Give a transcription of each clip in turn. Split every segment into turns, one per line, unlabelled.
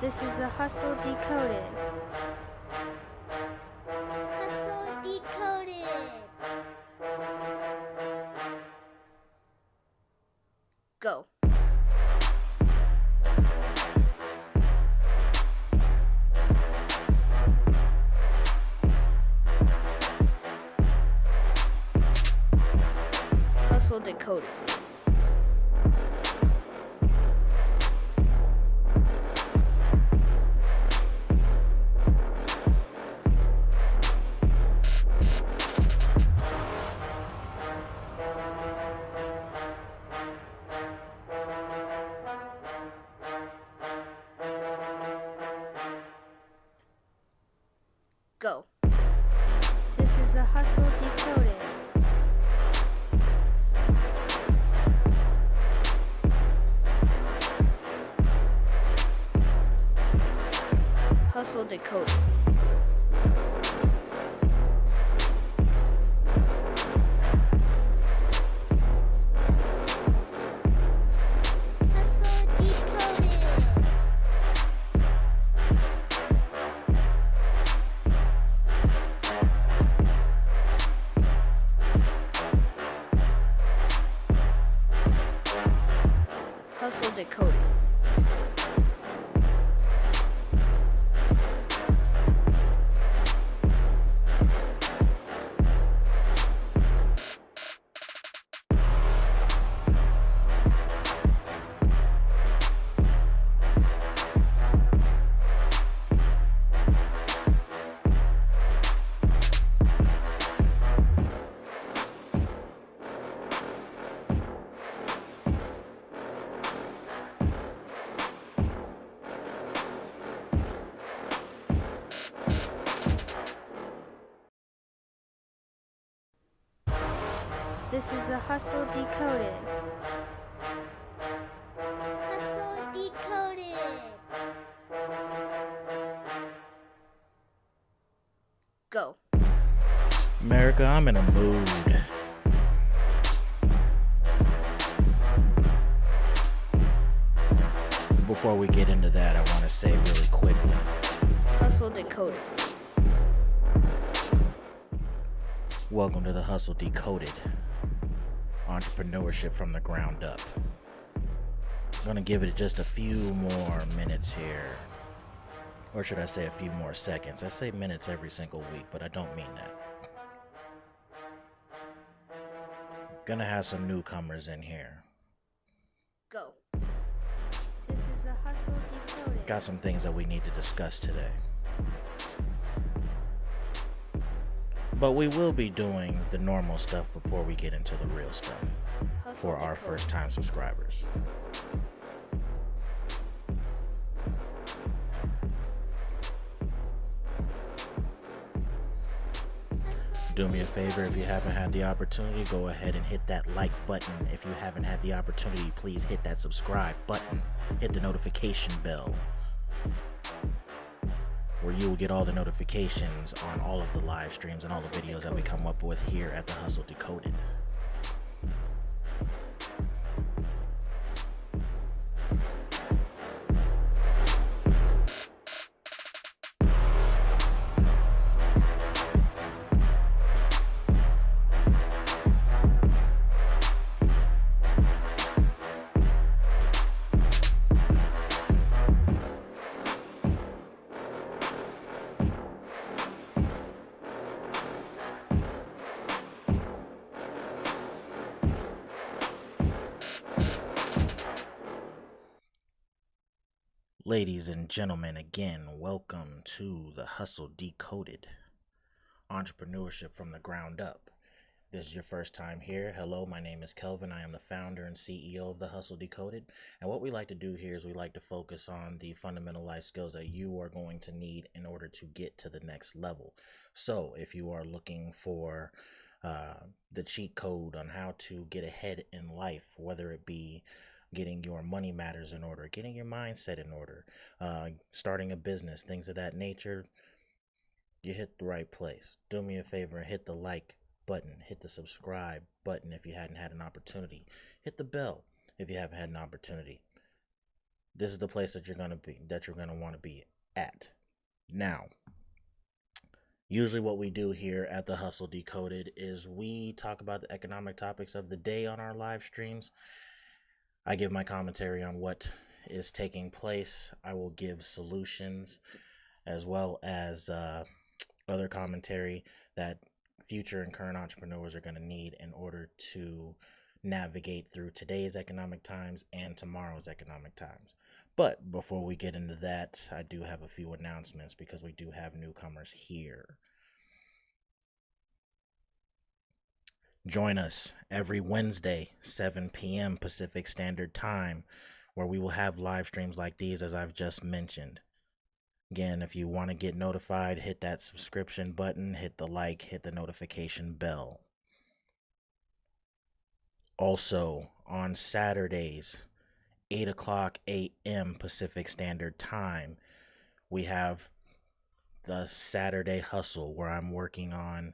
This is the Hustle Decoded.
Hustle Decoded.
Go. Hustle Decoded. Go. This is the Hustle Decoded. Hustle Decoded.
Hustle Decoded.
Hustle Decoded. This is the Hustle Decoded.
Hustle Decoded.
Go.
America, I'm in a mood. Before we get into that, I want to say really quickly,
Hustle Decoded.
welcome to the Hustle Decoded. Entrepreneurship from the ground up. I'm going to give it just a few more minutes here. Or should I say a few more seconds? I say minutes every single week, but I don't mean that. Gonna have some newcomers in here.
Go. This is the Hustle Decoded.
Got some things that we need to discuss today. But we will be doing the normal stuff before we get into the real stuff
Hustle
for our
Decoded.
first time subscribers. Do me a favor, if you haven't had the opportunity, go ahead and hit that like button. If you haven't had the opportunity, please hit that subscribe button. Hit the notification bell, where you will get all the notifications on all of the live streams and all the videos that we come up with here at the Hustle Decoded. Ladies and gentlemen, again, welcome to the Hustle Decoded. Entrepreneurship from the ground up. This is your first time here. Hello, my name is Kelvin. I am the founder and CEO of the Hustle Decoded. And what we like to do here is we like to focus on the fundamental life skills that you are going to need in order to get to the next level. So if you are looking for the cheat code on how to get ahead in life, whether it be getting your money matters in order, getting your mindset in order, starting a business, things of that nature, you hit the right place. Do me a favor and hit the like button, hit the subscribe button if you hadn't had an opportunity, hit the bell if you haven't had an opportunity. this is the place that you're gonna want to be at. Now, usually what we do here at the Hustle Decoded is we talk about the economic topics of the day on our live streams. I give my commentary on what is taking place. I will give solutions as well as other commentary that future and current entrepreneurs are going to need in order to navigate through today's economic times and tomorrow's economic times. But before we get into that, I do have a few announcements because we do have newcomers here. Join us every Wednesday, 7 p.m. Pacific Standard Time, where we will have live streams like these, as I've just mentioned. Again, if you want to get notified, hit that subscription button, hit the like, hit the notification bell. Also, on Saturdays, 8 o'clock a.m. Pacific Standard Time, we have the Saturday Hustle, where I'm working on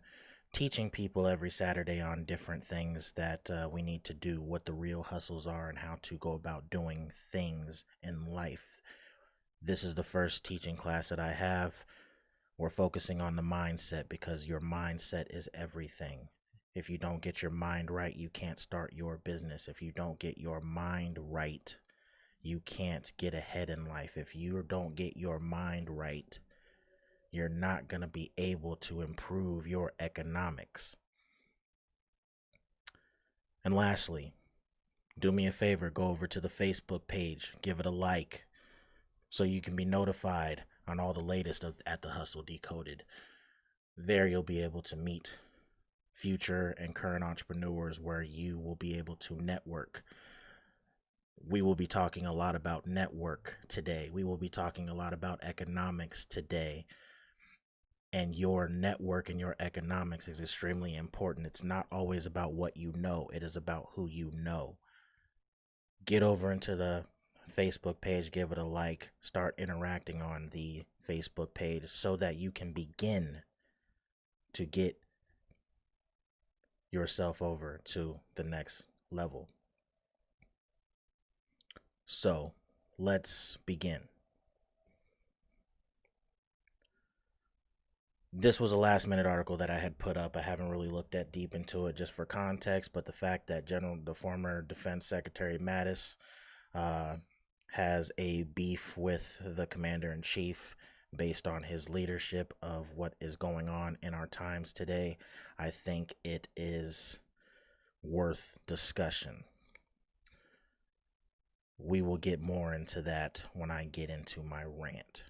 teaching people every Saturday on different things that we need to do, what the real hustles are, and how to go about doing things in life. This is the first teaching class that I have. We're focusing on the mindset because your mindset is everything. If you don't get your mind right, you can't start your business. If you don't get your mind right, you can't get ahead in life. If you don't get your mind right, you're not going to be able to improve your economics. And lastly, do me a favor, go over to the Facebook page, give it a like, so you can be notified on all the latest at the Hustle Decoded. There you'll be able to meet future and current entrepreneurs where you will be able to network. We will be talking a lot about network today. We will be talking a lot about economics today. And your network and your economics is extremely important. It's not always about what you know. It is about who you know. Get over into the Facebook page, give it a like, start interacting on the Facebook page so that you can begin to get yourself over to the next level. So let's begin. This was a last minute article that I had put up. I haven't really looked that deep into it just for context, but the fact that the former Defense Secretary Mattis has a beef with the Commander-in-Chief based on his leadership of what is going on in our times today, I think it is worth discussion. We will get more into that when I get into my rant.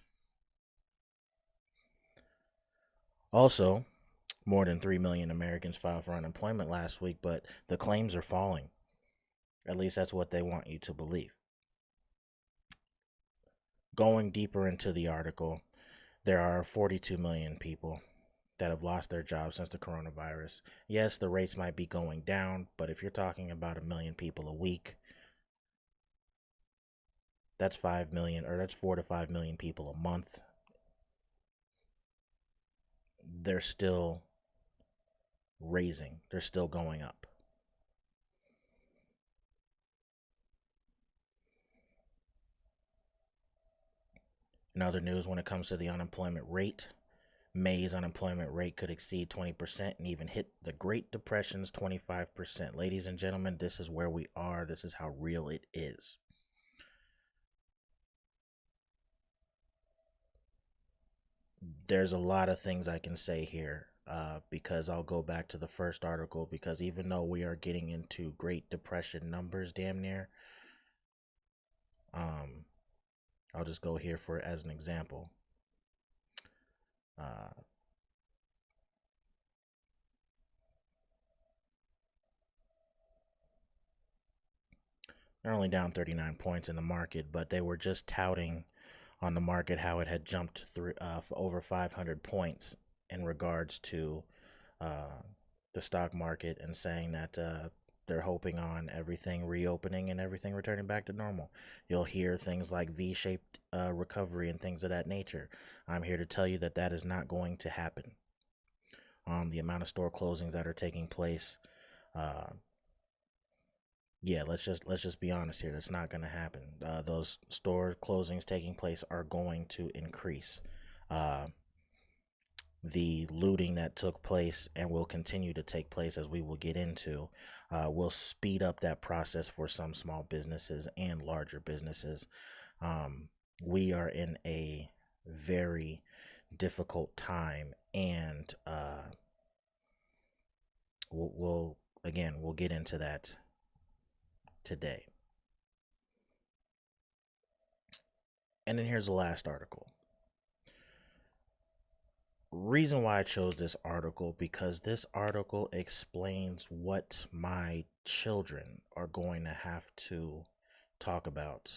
Also, more than 3 million Americans filed for unemployment last week, but the claims are falling. At least that's what they want you to believe. Going deeper into the article, there are 42 million people that have lost their jobs since the coronavirus. Yes, the rates might be going down, but if you're talking about 1 million people a week, that's 5 million, or that's 4 to 5 million people a month. They're still raising, they're still going up. In other news, when it comes to the unemployment rate, May's unemployment rate could exceed 20% and even hit the Great Depression's 25%. Ladies and gentlemen, this is where we are. This is how real it is. There's a lot of things I can say here because I'll go back to the first article, because even though we are getting into Great Depression numbers damn near, I'll just go here for as an example. They're only down 39 points in the market, but they were just touting on the market how it had jumped through over 500 points in regards to the stock market, and saying that they're hoping on everything reopening and everything returning back to normal. You'll hear things like V-shaped recovery and things of that nature. I'm here to tell you that that is not going to happen. The amount of store closings that are taking place, yeah, let's just be honest here. That's not going to happen. Those store closings taking place are going to increase. Uh, the looting that took place and will continue to take place, as we will get into, will speed up that process for some small businesses and larger businesses. We are in a very difficult time, and we'll get into that today. And then here's the last article. Reason why I chose this article, because this article explains what my children are going to have to talk about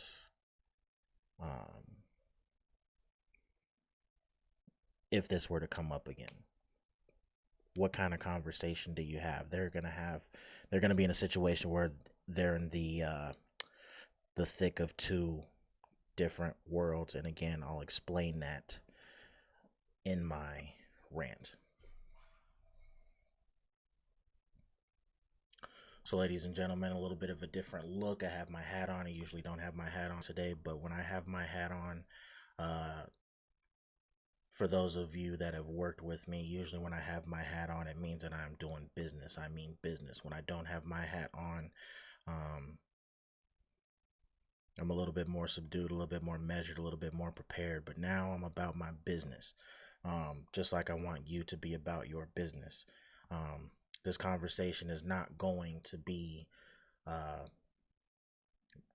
if this were to come up again. What kind of conversation do you have? They're gonna be in a situation where they're in the thick of two different worlds, and again, I'll explain that in my rant. So, ladies and gentlemen, a little bit of a different look. I have my hat on. I usually don't have my hat on today, but when I have my hat on, for those of you that have worked with me, usually when I have my hat on, it means that I'm doing business. I mean business. When I don't have my hat on, I'm a little bit more subdued, a little bit more measured, a little bit more prepared. But now I'm about my business, just like I want you to be about your business. This conversation is not going to be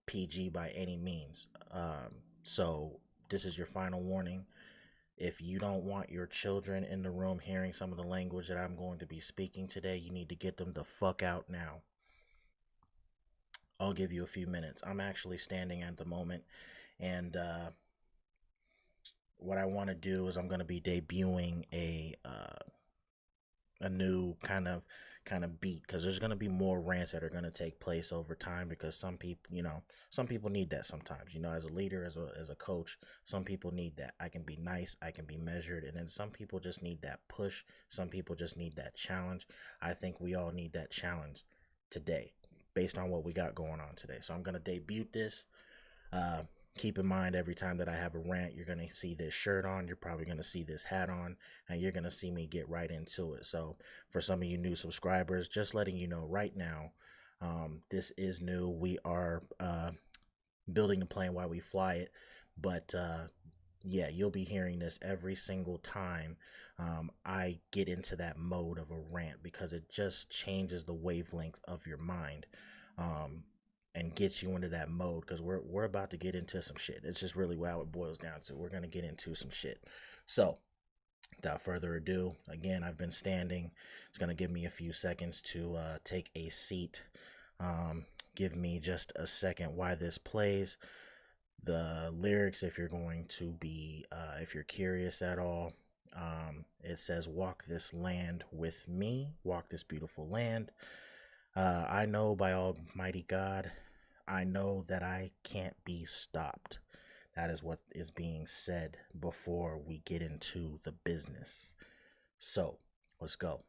PG by any means. So this is your final warning. If you don't want your children in the room hearing some of the language that I'm going to be speaking today, you need to get them the fuck out now. I'll give you a few minutes. I'm actually standing at the moment, and what I want to do is I'm going to be debuting a new kind of beat, because there's going to be more rants that are going to take place over time, because some people need that sometimes, as a leader, as a coach. Some people need that. I can be nice, I can be measured, and then some people just need that push. Some people just need that challenge. I think we all need that challenge today, based on what we got going on today. So I'm going to debut this. Keep in mind, every time that I have a rant, you're going to see this shirt on, you're probably going to see this hat on, and you're going to see me get right into it. So for some of you new subscribers, just letting you know right now, this is new. We are building the plane while we fly it. But yeah, you'll be hearing this every single time I get into that mode of a rant, because it just changes the wavelength of your mind. And gets you into that mode, because we're about to get into some shit. It's just really how it boils down to. We're going to get into some shit. So without further ado, again, I've been standing. It's going to give me a few seconds to take a seat. Give me just a second while this plays. The lyrics, if you're going to be, if you're curious at all, it says, "Walk this land with me, walk this beautiful land. I know, by Almighty God, I know that I can't be stopped." That is what is being said before we get into the business. So, let's go.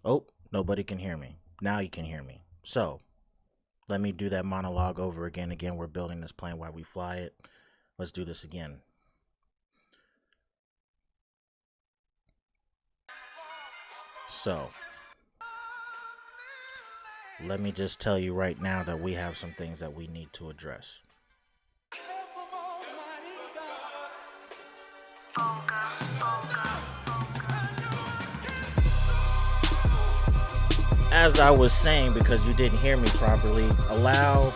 Oh, nobody can hear me. Now you can hear me. So, let me do that monologue over again. Again, we're building this plane while we fly it. Let's do this again. So, let me just tell you right now that we have some things that we need to address. As I was saying, because you didn't hear me properly, allow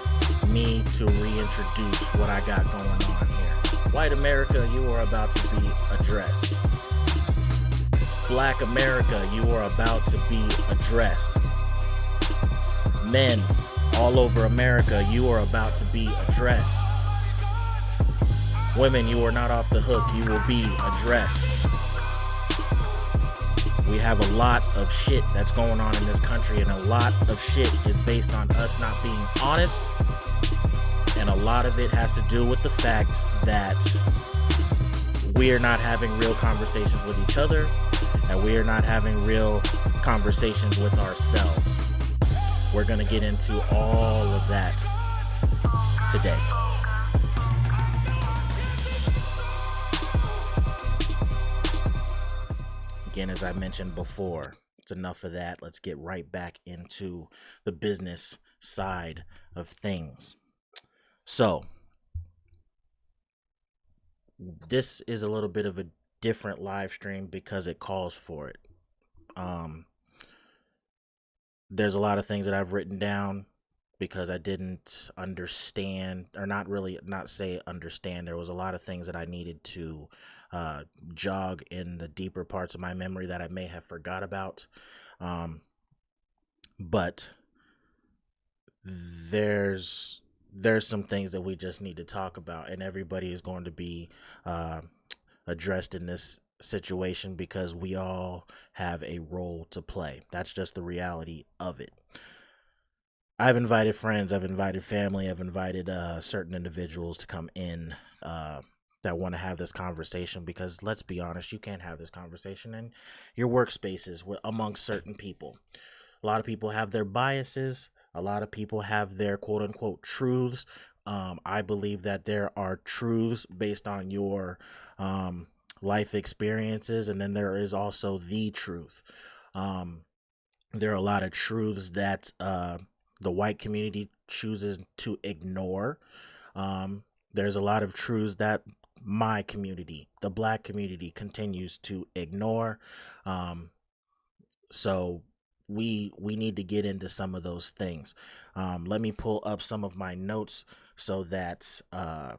me to reintroduce what I got going on here. White America, you are about to be addressed. Black America, you are about to be addressed. Men all over America, you are about to be addressed. Women, you are not off the hook, you will be addressed. We have a lot of shit that's going on in this country, and a lot of shit is based on us not being honest, and a lot of it has to do with the fact that we're not having real conversations with each other, and we are not having real conversations with ourselves. We're going to get into all of that today. Again, as I mentioned before, it's enough of that. Let's get right back into the business side of things. So, this is a little bit of a different live stream because it calls for it. There's a lot of things that I've written down because I didn't understand, or not say understand. There was a lot of things that I needed to jog in the deeper parts of my memory that I may have forgot about. But there's some things that we just need to talk about, and everybody is going to be addressed in this situation because we all have a role to play. That's just the reality of it. I've invited friends, I've invited family, I've invited certain individuals to come in that want to have this conversation, because let's be honest, you can't have this conversation in your workspaces amongst certain people. A lot of people have their biases. A lot of people have their quote unquote truths. I believe that there are truths based on your life experiences, and then there is also the truth. There are a lot of truths that the white community chooses to ignore. There's a lot of truths that my community, the black community, continues to ignore. So we need to get into some of those things. Let me pull up some of my notes so that I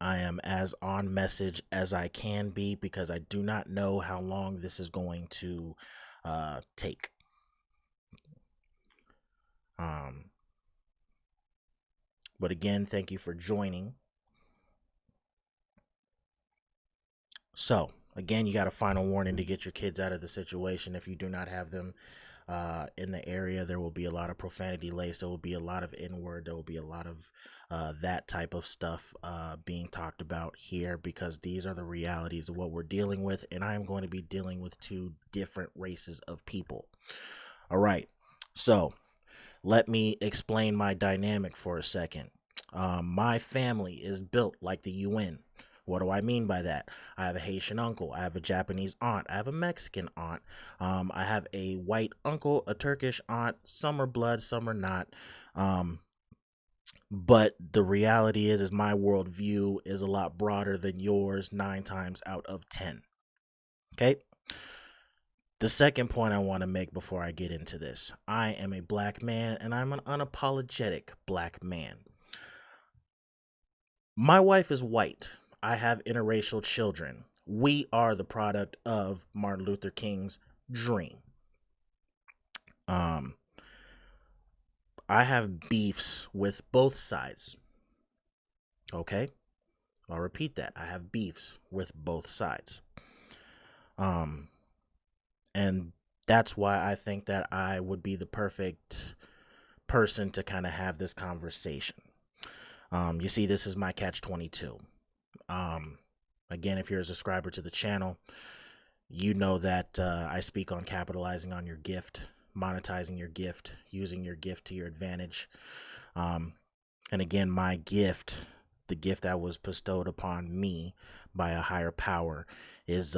am as on message as I can be, because I do not know how long this is going to take. But again, thank you for joining. So, again, you got a final warning to get your kids out of the situation. If you do not have them in the area, there will be a lot of profanity laced. There will be a lot of N-word. There will be a lot of that type of stuff being talked about here, because these are the realities of what we're dealing with. And I am going to be dealing with two different races of people. All right. So, let me explain my dynamic for a second. My family is built like the UN. What do I mean by that? I have a Haitian uncle. I have a Japanese aunt. I have a Mexican aunt. I have a white uncle, a Turkish aunt. Some are blood, some are not. But the reality is my worldview is a lot broader than yours 9 times out of 10. Okay? The second point I want to make before I get into this: I am a black man, and I'm an unapologetic black man. My wife is white. I have interracial children. We are the product of Martin Luther King's dream. I have beefs with both sides. Okay? I'll repeat that. I have beefs with both sides. And that's why I think that I would be the perfect person to kind of have this conversation. You see, this is my catch-22. Again, if you're a subscriber to the channel, you know that I speak on capitalizing on your gift, monetizing your gift, using your gift to your advantage. Um, and again, my gift, the gift that was bestowed upon me by a higher power, is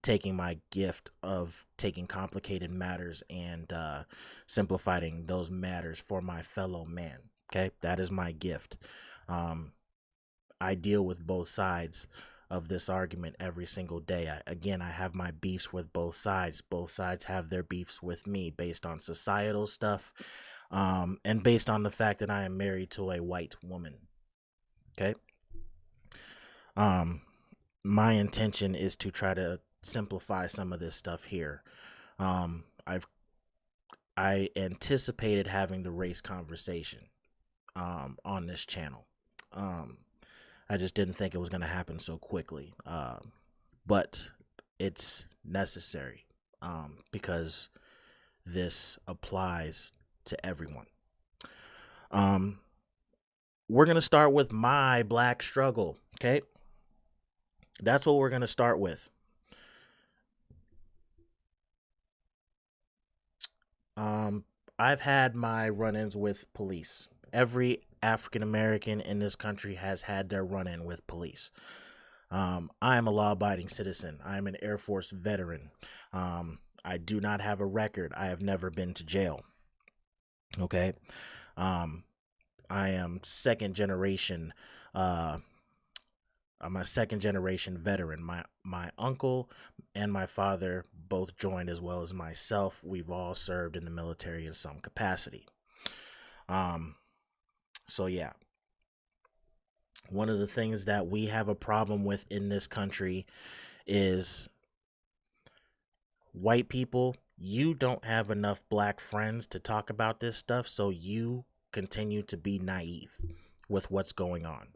taking my gift of taking complicated matters and simplifying those matters for my fellow man. Okay, that is my gift. I deal with both sides of this argument every single day. I have my beefs with both sides. Both sides have their beefs with me based on societal stuff, and based on the fact that I am married to a white woman. Okay. My intention is to try to simplify some of this stuff here. I anticipated having the race conversation on this channel. I just didn't think it was going to happen so quickly. But it's necessary because this applies to everyone. We're going to start with my black struggle. Okay. That's what we're going to start with. I've had my run-ins with police. Every African American in this country has had their run-in with police. I am a law-abiding citizen. I am an Air Force veteran. I do not have a record. I have never been to jail. Okay. I am second generation. I'm a second generation veteran. My uncle and my father both joined, as well as myself. We've all served in the military in some capacity. So yeah. One of the things that we have a problem with in this country is white people. You don't have enough black friends to talk about this stuff, so you continue to be naive with what's going on.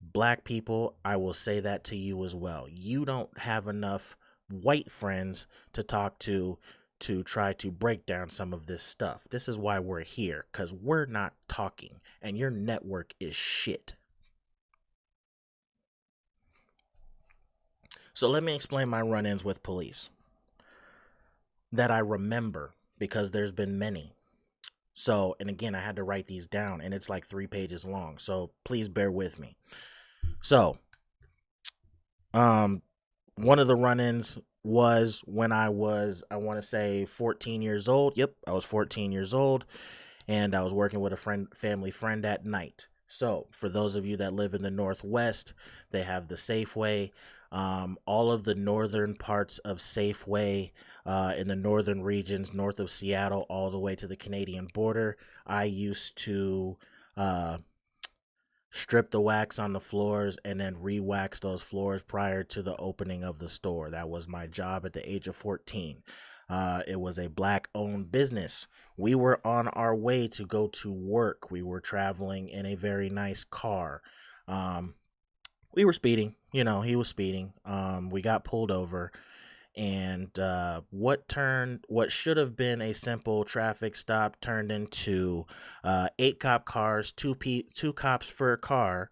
Black people, I will say that to you as well. You don't have enough white friends to talk to try to break down some of this stuff. This is why we're here, because we're not talking, and your network is shit. So let me explain my run-ins with police that I remember, because there's been many. So, and again, I had to write these down, and it's like 3 pages long. So please bear with me. So, one of the run-ins was when I was, I want to say 14 years old. Yep, I was 14 years old, and I was working with a family friend at night. So, for those of you that live in the Northwest, they have the Safeway. All of the northern parts of Safeway, in the northern regions, north of Seattle, all the way to the Canadian border. I used to strip the wax on the floors and then re-wax those floors prior to the opening of the store. That was my job at the age of 14. It was a black-owned business. We were on our way to go to work. We were traveling in a very nice car. We were speeding. You know, he was speeding. We got pulled over. And what should have been a simple traffic stop turned into 8 cop cars, two cops for a car,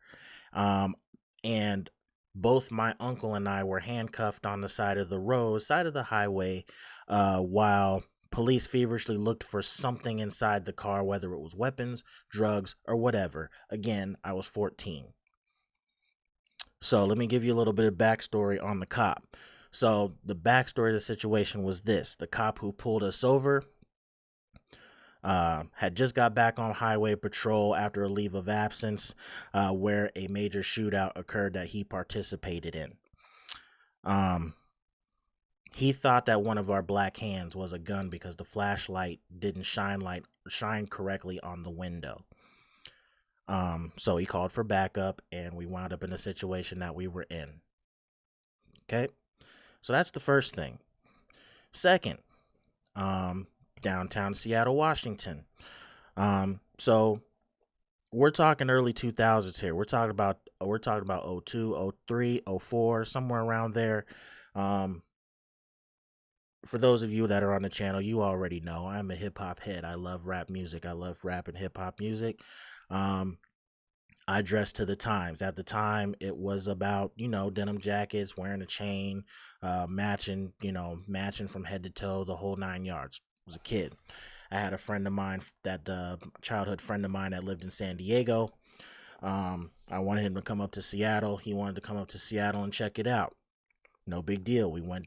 and both my uncle and I were handcuffed on the side of the highway, while police feverishly looked for something inside the car, whether it was weapons, drugs, or whatever. Again, I was 14. So let me give you a little bit of backstory on the cop. So the backstory of the situation was this. The cop who pulled us over had just got back on highway patrol after a leave of absence, where a major shootout occurred that he participated in. He thought that one of our black hands was a gun because the flashlight didn't shine correctly on the window. So he called for backup, and we wound up in the situation that we were in. Okay. So that's the first thing. Second, downtown Seattle, Washington. So we're talking early 2000s here. We're talking about 02, 03, 04, somewhere around there. For those of you that are on the channel, you already know I'm a hip hop head. I love rap music. I love rap and hip hop music. I dressed to the times. At the time, it was about, denim jackets, wearing a chain, matching from head to toe, the whole 9 yards. I was a kid. I had a friend of mine, that childhood friend of mine that lived in San Diego. I wanted him to come up to Seattle. He wanted to come up to Seattle and check it out. No big deal. We went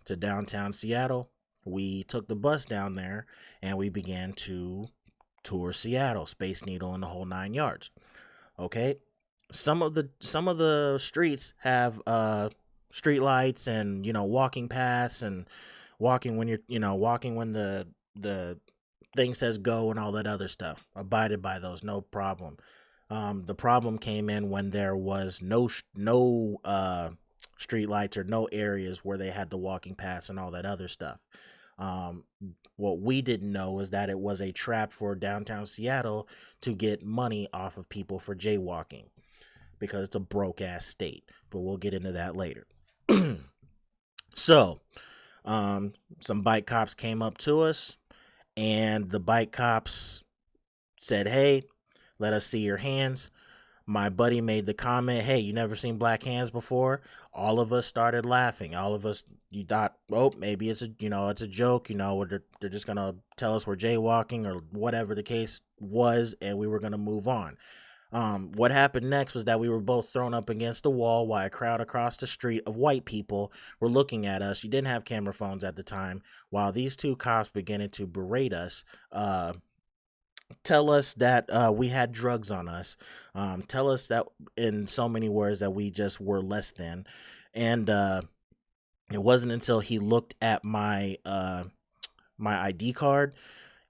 to downtown Seattle. We took the bus down there and we began to tour Seattle, Space Needle, and the whole 9 yards. Okay, some of the streets have street lights and walking paths and walking when walking when the thing says go and all that other stuff. Abided by those, no problem. The problem came in when there was no street lights or no areas where they had the walking paths and all that other stuff. What we didn't know is that it was a trap for downtown Seattle to get money off of people for jaywalking, because it's a broke ass state. But we'll get into that later. So, some bike cops came up to us, and the bike cops said, "Hey, let us see your hands." My buddy made the comment, "Hey, you never seen black hands before?" All of us started laughing. All of us, you thought, oh, maybe it's a joke. They're just gonna tell us we're jaywalking or whatever the case was, and we were gonna move on. What happened next was that we were both thrown up against a wall while a crowd across the street of white people were looking at us. You didn't have camera phones at the time. While these two cops began to berate us, tell us that we had drugs on us, tell us that in so many words that we just were less than. And it wasn't until he looked at my ID card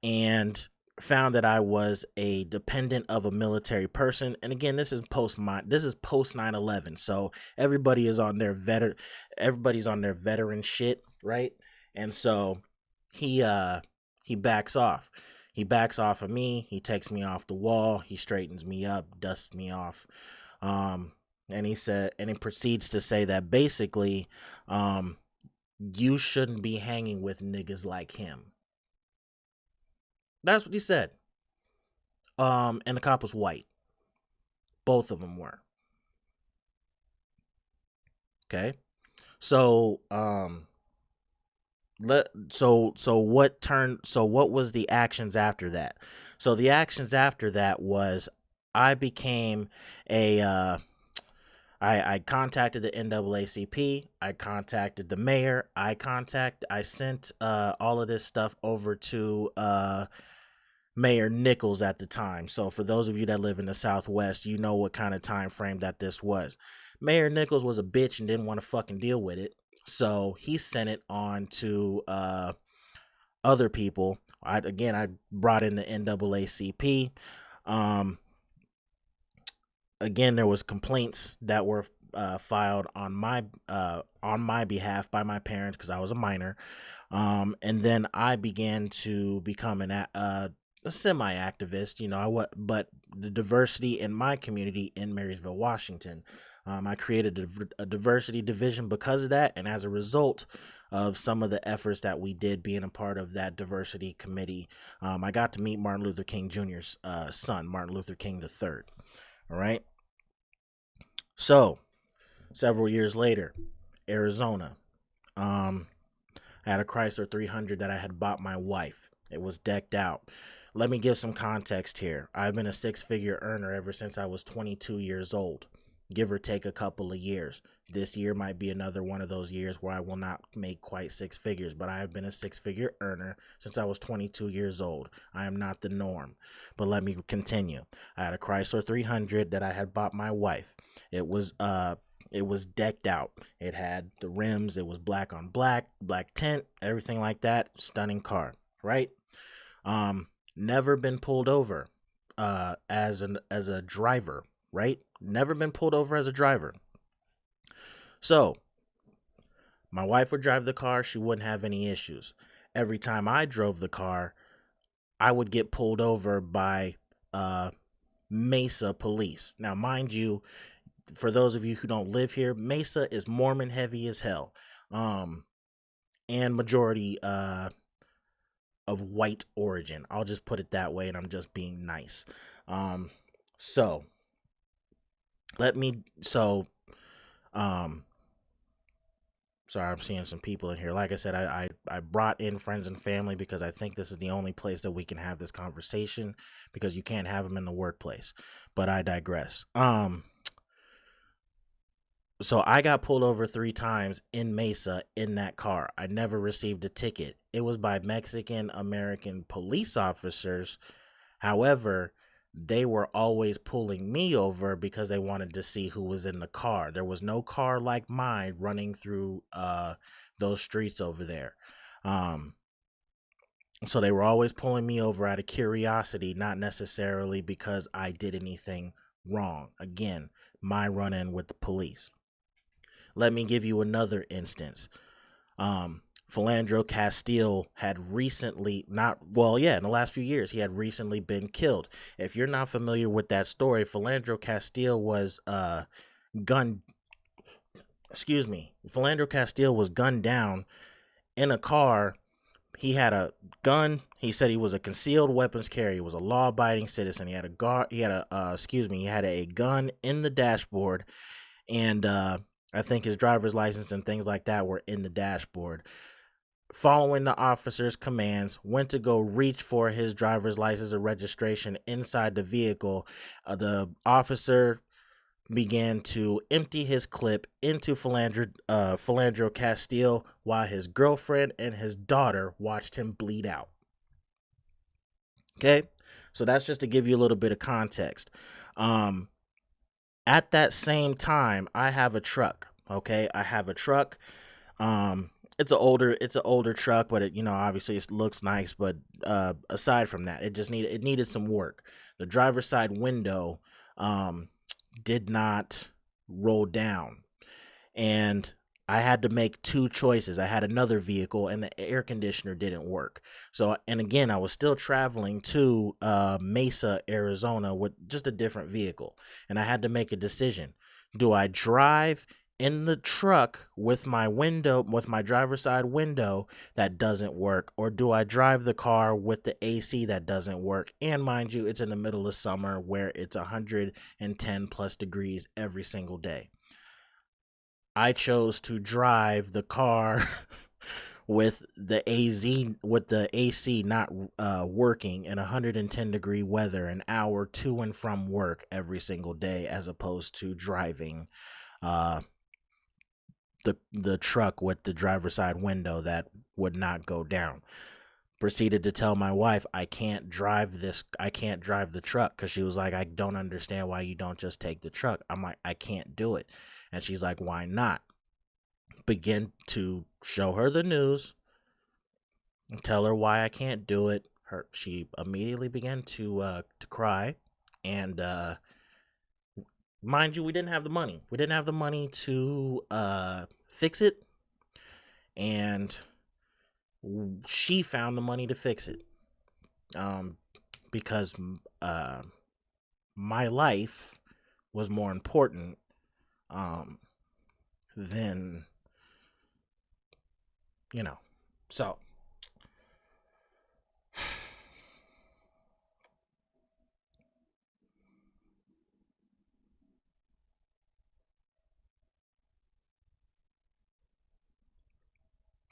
and found that I was a dependent of a military person. And again, this is post 9/11, so everybody's on their veteran shit, right? And so he backs off. He backs off of me. He takes me off the wall. He straightens me up, dusts me off. And he proceeds to say that basically, you shouldn't be hanging with niggas like him. That's what he said. And the cop was white. Both of them were. Okay. So, what was the actions after that? So the actions after that was I became I contacted the NAACP. I contacted the mayor. I sent all of this stuff over to Mayor Nichols at the time. So for those of you that live in the Southwest, you know what kind of time frame that this was. Mayor Nichols was a bitch and didn't want to fucking deal with it. So he sent it on to other people. I brought in the NAACP. Again, there was complaints that were filed on my behalf by my parents because I was a minor. And then I began to become a semi-activist. But the diversity in my community in Marysville, Washington. I created a diversity division because of that, and as a result of some of the efforts that we did being a part of that diversity committee, I got to meet Martin Luther King Jr.'s son, Martin Luther King III. All right. So, several years later, Arizona, I had a Chrysler 300 that I had bought my wife. It was decked out. Let me give some context here. I've been a six-figure earner ever since I was 22 years old. Give or take a couple of years. This year might be another one of those years where I will not make quite six figures, but I have been a six-figure earner since I was 22 years old. I am not the norm, but let me continue. I had a Chrysler 300 that I had bought my wife. It was decked out. It had the rims. It was black on black, black tint, everything like that. Stunning car, right? Never been pulled over as a driver, right? Never been pulled over as a driver. So, my wife would drive the car. She wouldn't have any issues. Every time I drove the car, I would get pulled over by Mesa police. Now, mind you, for those of you who don't live here, Mesa is Mormon heavy as hell. And majority of white origin. I'll just put it that way, and I'm just being nice. So, Um, sorry, I'm seeing some people in here. Like I said, I brought in friends and family because I think this is the only place that we can have this conversation, because you can't have them in the workplace. But I digress. So I got pulled over 3 times in Mesa in that car. I never received a ticket. It was by Mexican American police officers. However, they were always pulling me over because they wanted to see who was in the car. There was no car like mine running through those streets over there. So they were always pulling me over out of curiosity, not necessarily because I did anything wrong. Again, my run-in with the police. Let me give you another instance. Philandro Castile had recently, in the last few years, he had recently been killed. If you're not familiar with that story, Philandro Castile was gunned down in a car. He had a gun. He said he was a concealed weapons carrier. He was a law-abiding citizen. He had a gun in the dashboard, and I think his driver's license and things like that were in the dashboard. Following the officer's commands, went to go reach for his driver's license or registration inside the vehicle. The officer began to empty his clip into Philandro Castile while his girlfriend and his daughter watched him bleed out. Okay, so that's just to give you a little bit of context. At that same time, I have a truck. Okay, I have a truck. It's an older truck, but it, obviously it looks nice. But aside from that, it needed some work. The driver's side window did not roll down, and I had to make 2 choices. I had another vehicle, and the air conditioner didn't work. So, and again, I was still traveling to Mesa, Arizona with just a different vehicle, and I had to make a decision. Do I drive in the truck with my driver's side window that doesn't work, or do I drive the car with the AC that doesn't work? And mind you, it's in the middle of summer where it's 110 plus degrees every single day. I chose to drive the car with the AC not working in 110 degree weather, an hour to and from work every single day, as opposed to driving the truck with the driver's side window that would not go down. Proceeded to tell my wife, I can't drive the truck, because she was like, I don't understand why you don't just take the truck. I'm like, I can't do it. And she's like, why not? Begin to show her the news and tell her why I can't do it. She immediately began to cry, and mind you, we didn't have the money. We didn't have the money to fix it, and she found the money to fix it, because my life was more important than, so.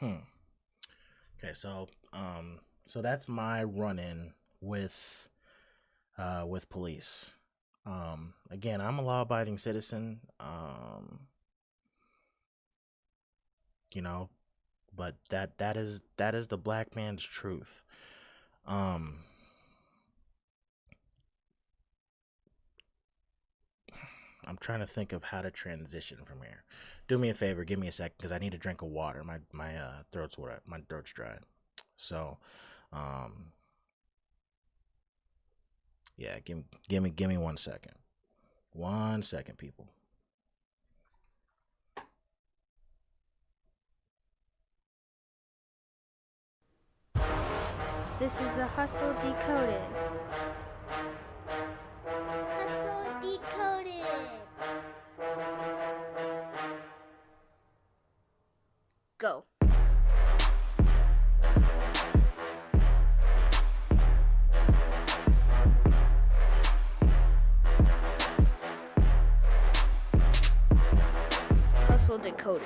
Okay, so that's my run-in with police. Again, I'm a law-abiding citizen. But that is the black man's truth. I'm trying to think of how to transition from here. Do me a favor, give me a second, because I need a drink of water. My throat's wet. My throat's dry. So, yeah, give me 1 second. 1 second, people.
This is the Hustle Decoded.
Hustle Decoded.
Go. Decoded.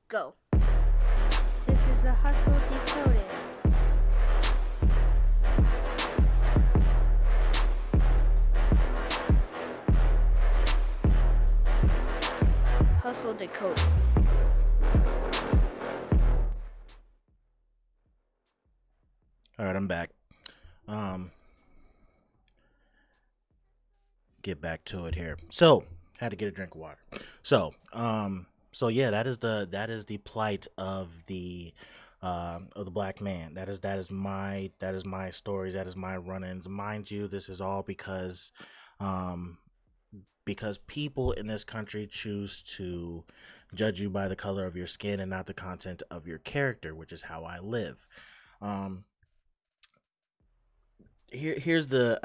Go. This is the Hustle Decoded. Hustle Decoded.
All right, I'm back. Get back to it here. So, had to get a drink of water. So yeah, that is the plight of the black man. That is my stories. That is my run-ins. Mind you, this is all because people in this country choose to judge you by the color of your skin and not the content of your character, which is how I live. Here's the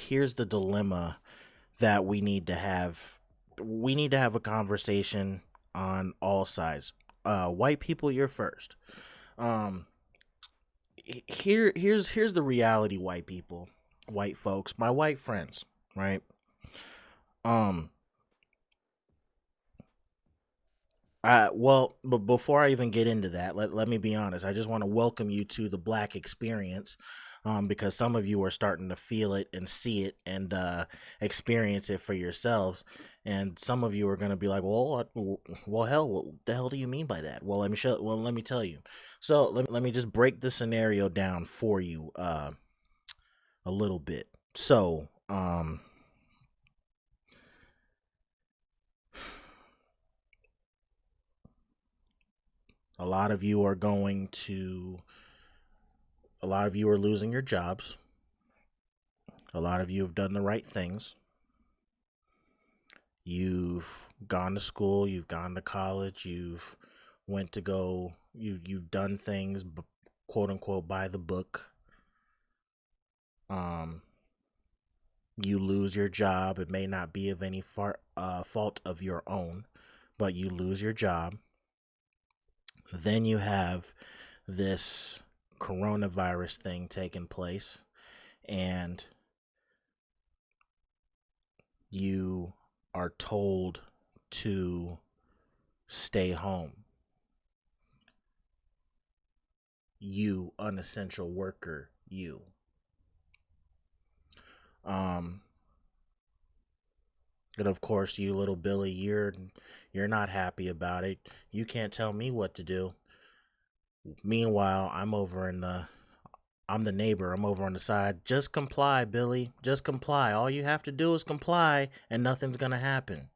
here's the dilemma that we need to have. We need to have a conversation on all sides. White people, you're first. Here's the reality, white people, white folks, my white friends, right? But before I even get into that, let me be honest. I just want to welcome you to the Black experience, because some of you are starting to feel it and see it and experience it for yourselves, and some of you are going to be like, well, hell, what the hell do you mean by that? Well, let me tell you. So let me just break the scenario down for you a little bit. So, a lot of you are losing your jobs. A lot of you have done the right things. You've gone to school, you've gone to college, you've done things, quote unquote, by the book. You lose your job. It may not be of any fault of your own, but you lose your job. Then you have this coronavirus thing taking place, and you are told to stay home. You unessential worker, you. And of course, you little Billy, you're not happy about it. You can't tell me what to do. Meanwhile, I'm the neighbor. I'm over on the side. Just comply, Billy. Just comply. All you have to do is comply and nothing's going to happen.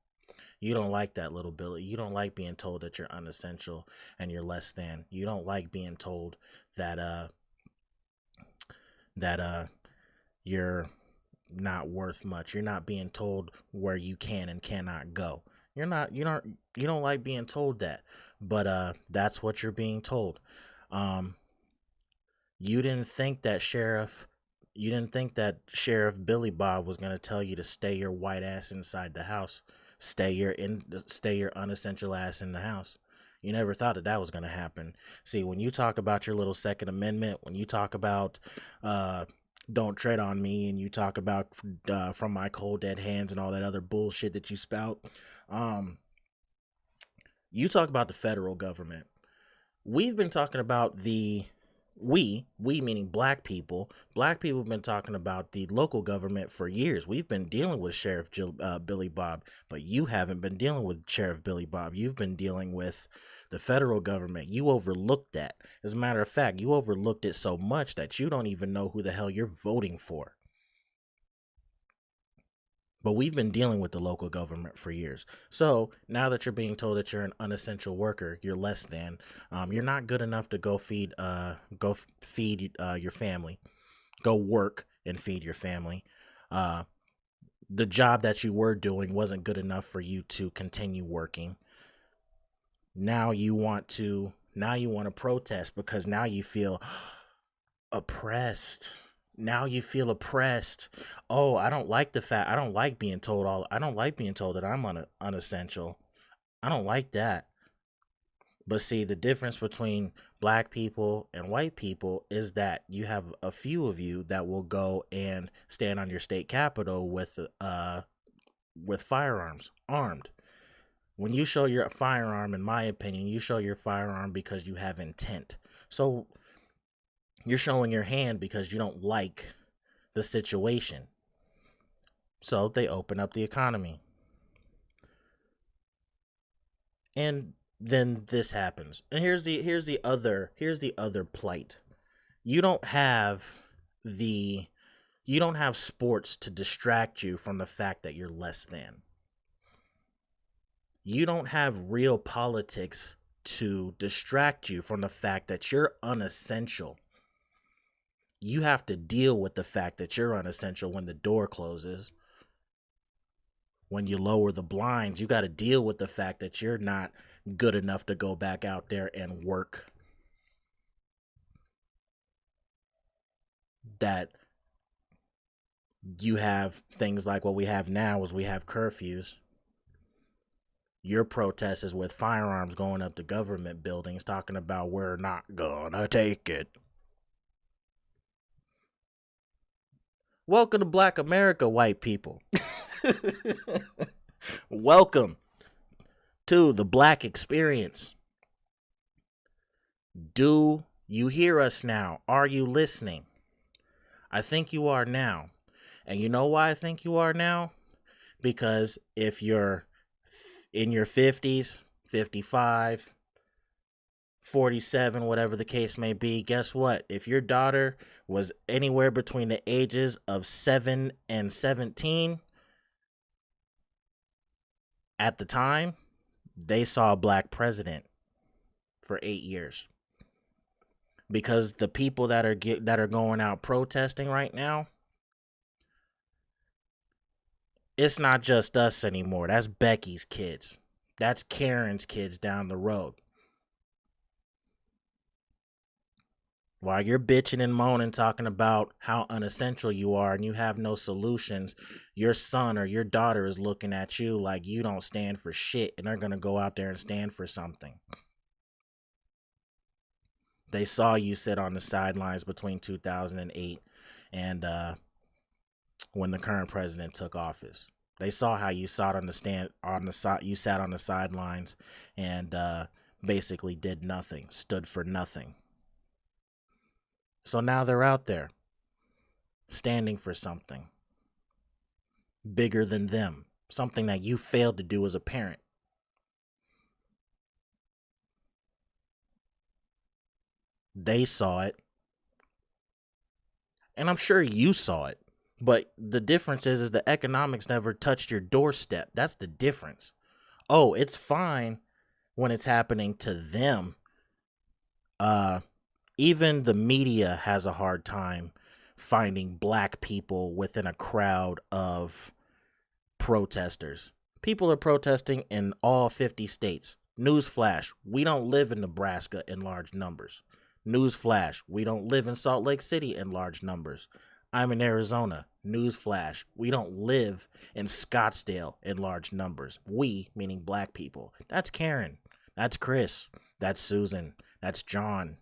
You don't like that, little Billy. You don't like being told that you're unessential and you're less than. You don't like being told that you're not worth much. You're not being told where you can and cannot go. You don't like being told that. But that's what you're being told. You didn't think that Sheriff Billy Bob was going to tell you to stay your white ass inside the house. Stay your unessential ass in the house. You never thought that was going to happen. See, when you talk about your little Second Amendment, when you talk about don't tread on me, and you talk about from my cold dead hands and all that other bullshit that you spout, you talk about the federal government. We've been talking about we meaning black people have been talking about the local government for years. We've been dealing with Sheriff Billy Bob, but you haven't been dealing with Sheriff Billy Bob. You've been dealing with the federal government. You overlooked that. As a matter of fact, you overlooked it so much that you don't even know who the hell you're voting for. But we've been dealing with the local government for years. So now that you're being told that you're an unessential worker, you're less than, you're not good enough to go feed your family, go work and feed your family. The job that you were doing wasn't good enough for you to continue working. Now you want to protest because now you feel oppressed. Now you feel oppressed. Oh, I don't like the fact, I don't like being told that I'm unessential. I don't like that. But see, the difference between black people and white people is that you have a few of you that will go and stand on your state capitol with firearms, armed. When you show your firearm, in my opinion, you show your firearm because you have intent. So you're showing your hand because you don't like the situation. So they open up the economy. And then this happens. And here's the other plight. You don't have the you don't have sports to distract you from the fact that you're less than. You don't have real politics to distract you from the fact that you're unessential. You have to deal with the fact that you're unessential when the door closes. When you lower the blinds, you got to deal with the fact that you're not good enough to go back out there and work. That you have things like what we have now is we have curfews. Your protest is with firearms going up to government buildings talking about we're not gonna take it. Welcome to Black America, white people. Welcome to the Black experience. Do you hear us now? Are you listening? I think you are now. And you know why I think you are now? Because if you're in your 50s, 55, 47, whatever the case may be, guess what? If your daughter was anywhere between the ages of 7 and 17, at the time, they saw a black president for 8 years. Because the people that are going out protesting right now, it's not just us anymore. That's Becky's kids. That's Karen's kids down the road. While you're bitching and moaning, talking about how unessential you are and you have no solutions, your son or your daughter is looking at you like you don't stand for shit, and they're going to go out there and stand for something. They saw you sit on the sidelines between 2008 and when the current president took office. They saw how you sat on the sidelines and basically did nothing, stood for nothing. So now they're out there standing for something bigger than them, something that you failed to do as a parent. They saw it, and I'm sure you saw it. But the difference is the economics never touched your doorstep. That's the difference. Oh, it's fine when it's happening to them. Even the media has a hard time finding black people within a crowd of protesters. People are protesting in all 50 states. Newsflash, we don't live in Nebraska in large numbers. Newsflash, we don't live in Salt Lake City in large numbers. I'm in Arizona. Newsflash, we don't live in Scottsdale in large numbers. We, meaning black people. That's Karen. That's Chris. That's Susan. That's John.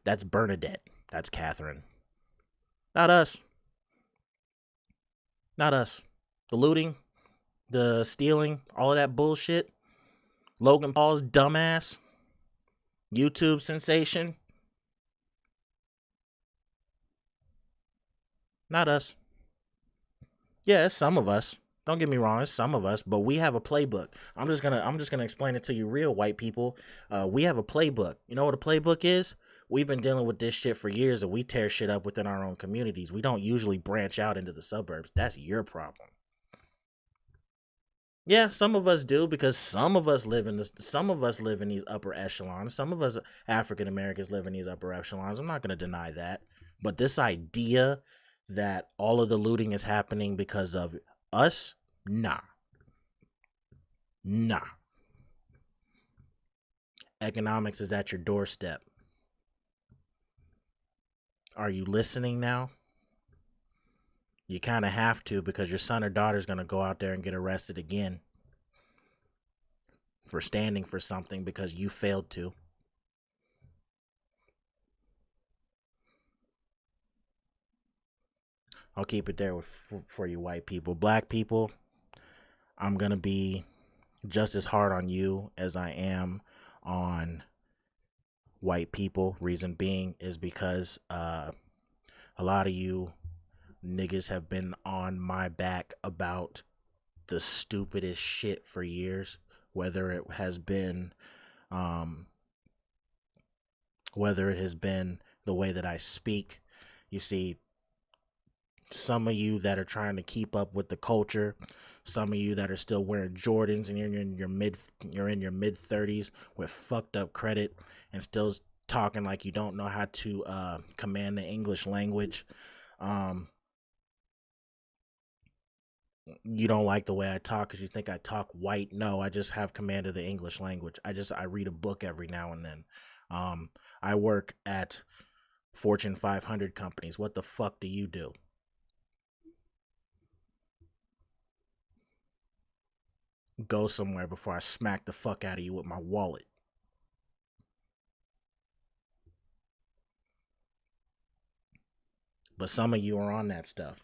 That's Bernadette. That's Catherine. Not us. Not us. The looting, the stealing, all of that bullshit. Logan Paul's dumbass. YouTube sensation. Not us. Yeah, it's some of us. Don't get me wrong, it's some of us, but we have a playbook. I'm just gonna explain it to you, real white people. We have a playbook. You know what a playbook is? We've been dealing with this shit for years, and we tear shit up within our own communities. We don't usually branch out into the suburbs. That's your problem. Yeah, some of us do, because some of us live in these upper echelons. Some of us African Americans live in these upper echelons. I'm not gonna deny that. But this idea that all of the looting is happening because of us, nah. Economics is at your doorstep. Are you listening now? You kind of have to, because your son or daughter is going to go out there and get arrested again for standing for something because you failed to. I'll keep it there for you white people. Black people, I'm going to be just as hard on you as I am on white people. Reason being is because a lot of you niggas have been on my back about the stupidest shit for years, whether it has been the way that I speak. You see, some of you that are trying to keep up with the culture, some of you that are still wearing Jordans and you're in your mid 30s with fucked up credit and still talking like you don't know how to command the English language. You don't like the way I talk because you think I talk white. No, I just have command of the English language. I read a book every now and then. I work at Fortune 500 companies. What the fuck do you do? Go somewhere before I smack the fuck out of you with my wallet. But some of you are on that stuff.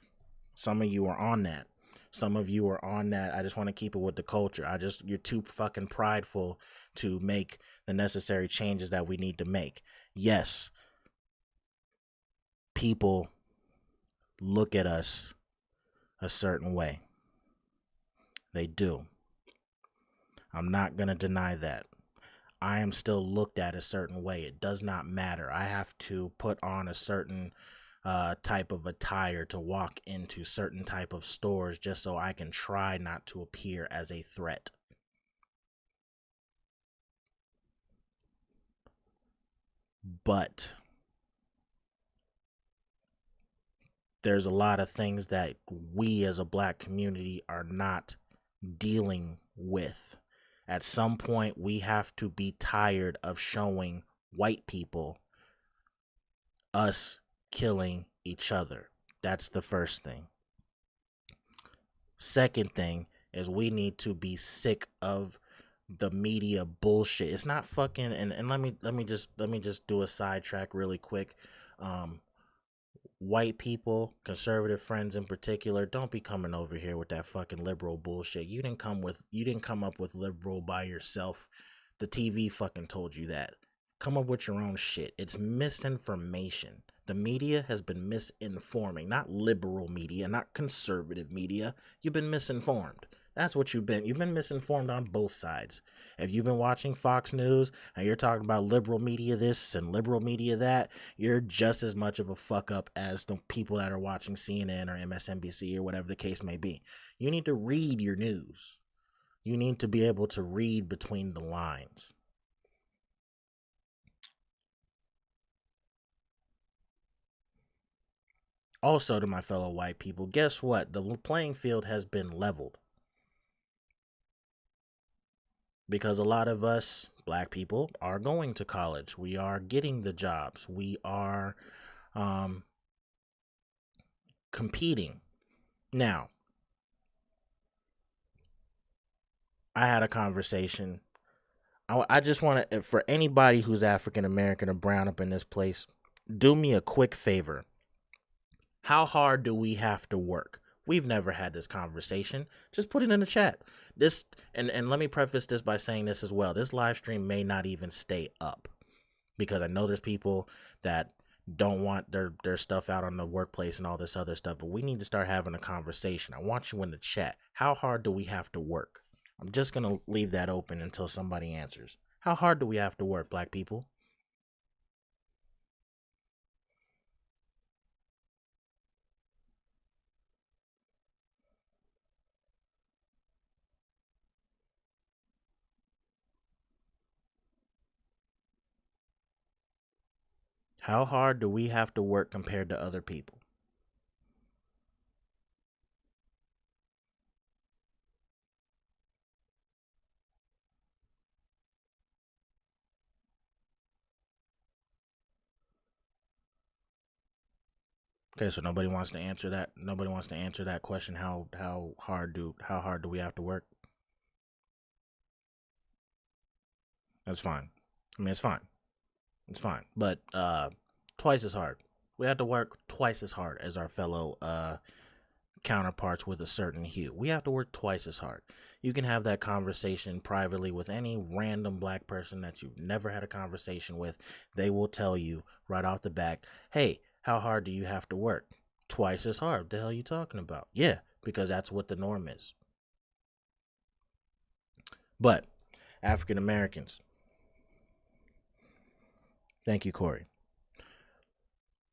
Some of you are on that. Some of you are on that. I just want to keep it with the culture. You're too fucking prideful to make the necessary changes that we need to make. Yes, people look at us a certain way. They do. I'm not going to deny that. I am still looked at a certain way. It does not matter. I have to put on a certain type of attire to walk into certain type of stores just so I can try not to appear as a threat. But there's a lot of things that we as a black community are not dealing with. At some point, we have to be tired of showing white people us killing each other. That's the first thing. Second thing is we need to be sick of the media bullshit. It's not fucking and let me just do a sidetrack really quick. White people, conservative friends in particular, don't be coming over here with that fucking liberal bullshit. You didn't come up with liberal by yourself. The TV fucking told you that. Come up with your own shit. It's misinformation. The media has been misinforming, not liberal media, not conservative media. You've been misinformed. That's what you've been. You've been misinformed on both sides. If you've been watching Fox News and you're talking about liberal media this and liberal media that, you're just as much of a fuck up as the people that are watching CNN or MSNBC or whatever the case may be. You need to read your news. You need to be able to read between the lines. Also, to my fellow white people, guess what? The playing field has been leveled. Because a lot of us, black people, are going to college. We are getting the jobs. We are competing. Now, I had a conversation. I just want to, for anybody who's African American or brown up in this place, do me a quick favor. How hard do we have to work? We've never had this conversation. Just put it in the chat. This and let me preface this by saying this as well. This live stream may not even stay up because I know there's people that don't want their stuff out on the workplace and all this other stuff, but we need to start having a conversation. I want you in the chat. How hard do we have to work? I'm just going to leave that open until somebody answers. How hard do we have to work, black people? How hard do we have to work compared to other people? Okay, so nobody wants to answer that. Nobody wants to answer that question. How hard do we have to work? That's fine. I mean, it's fine. It's fine. But twice as hard. We have to work twice as hard as our fellow counterparts with a certain hue. We have to work twice as hard. You can have that conversation privately with any random black person that you've never had a conversation with. They will tell you right off the bat, hey, how hard do you have to work? Twice as hard. What the hell are you talking about? Yeah, because that's what the norm is. But African Americans, thank you, Corey.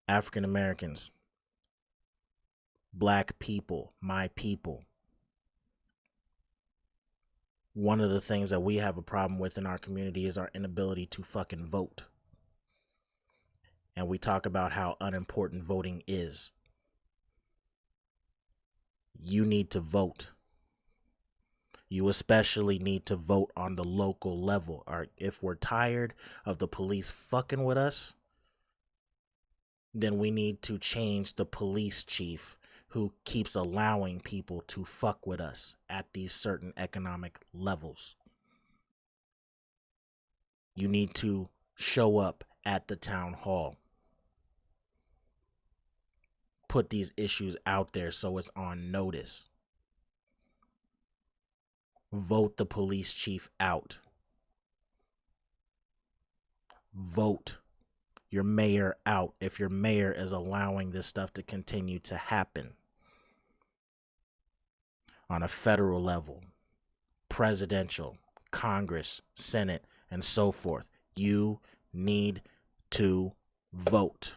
African Americans, black people, my people. One of the things that we have a problem with in our community is our inability to fucking vote. And we talk about how unimportant voting is. You need to vote. You especially need to vote on the local level. Or if we're tired of the police fucking with us, then we need to change the police chief who keeps allowing people to fuck with us at these certain economic levels. You need to show up at the town hall. Put these issues out there so it's on notice. Vote the police chief out. Vote your mayor out if your mayor is allowing this stuff to continue to happen. On a federal level, presidential, Congress, Senate, and so forth, you need to vote.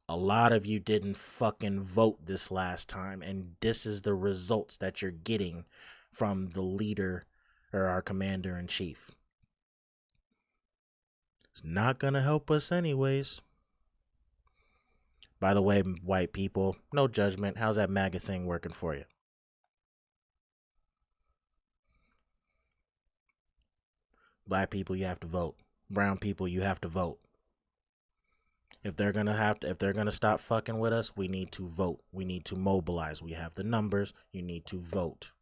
A lot of you didn't fucking vote this last time, and this is the results that you're getting from the leader or our commander-in-chief. It's not gonna help us anyways. By the way, white people, no judgment. How's that MAGA thing working for you? Black people, you have to vote. Brown people, you have to vote. If they're gonna stop fucking with us, we need to vote. We need to mobilize. We have the numbers. You need to vote.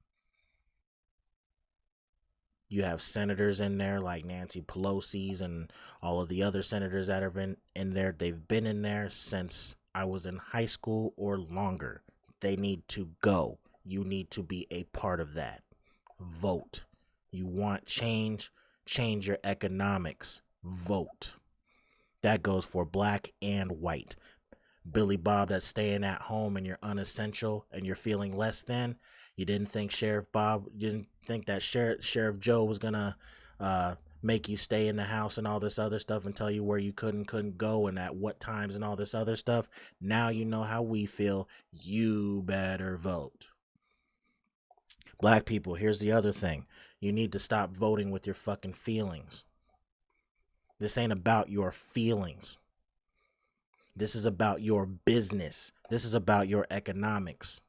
You have senators in there like Nancy Pelosi's and all of the other senators that have been in there. They've been in there since I was in high school or longer. They need to go. You need to be a part of that. Vote. You want change? Change your economics. Vote. That goes for black and white. Billy Bob that's staying at home and you're unessential and you're feeling less than. You didn't think Sheriff that Sheriff Joe was gonna make you stay in the house and all this other stuff and tell you where you couldn't go and at what times and all this other stuff. Now you know how we feel. You better vote. Black people, here's the other thing. You need to stop voting with your fucking feelings. This ain't about your feelings. This is about your business. This is about your economics.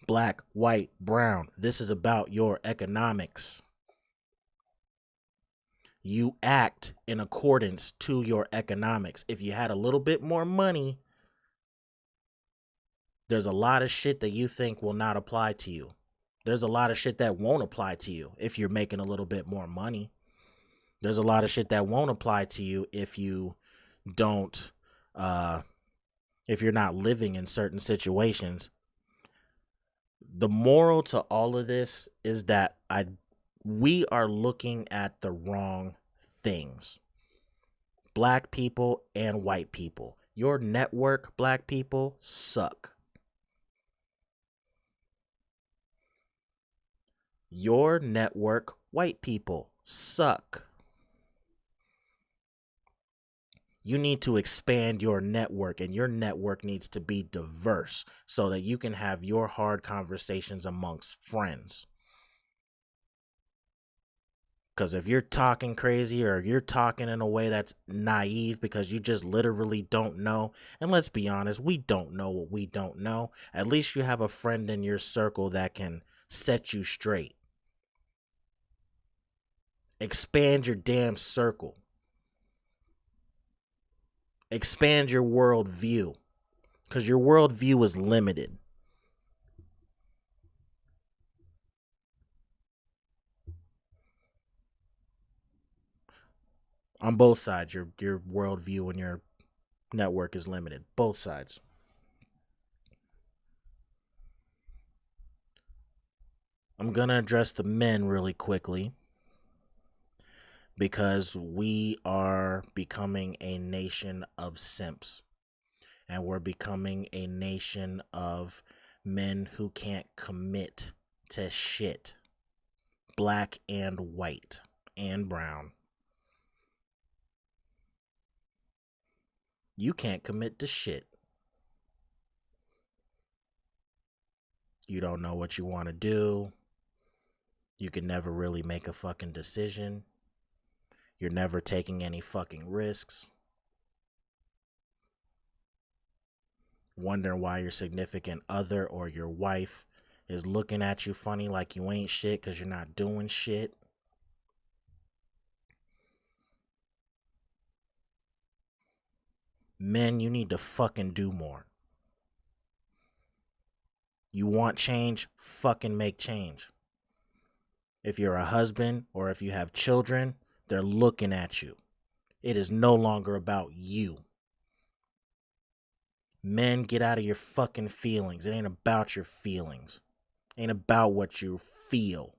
Black, white, brown. This is about your economics. You act in accordance to your economics. If you had a little bit more money, there's a lot of shit that you think will not apply to you. There's a lot of shit that won't apply to you if you're making a little bit more money. There's a lot of shit that won't apply to you if you don't, if you're not living in certain situations. The moral to all of this is that we are looking at the wrong things. Black people and white people. Your network, black people, suck. Your network, white people, suck. You need to expand your network, and your network needs to be diverse so that you can have your hard conversations amongst friends. Because if you're talking crazy or you're talking in a way that's naive because you just literally don't know, and let's be honest, we don't know what we don't know, at least you have a friend in your circle that can set you straight. Expand your damn circle. Expand your worldview. Because your worldview is limited. On both sides, your worldview and your network is limited. Both sides. I'm going to address the men really quickly because we are becoming a nation of simps. And we're becoming a nation of men who can't commit to shit. Black and white and brown. You can't commit to shit. You don't know what you want to do. You can never really make a fucking decision. You're never taking any fucking risks. Wondering why your significant other or your wife is looking at you funny like you ain't shit because you're not doing shit. Men, you need to fucking do more. You want change? Fucking make change. If you're a husband or if you have children, they're looking at you. It is no longer about you. Men, get out of your fucking feelings. It ain't about your feelings. It ain't about what you feel.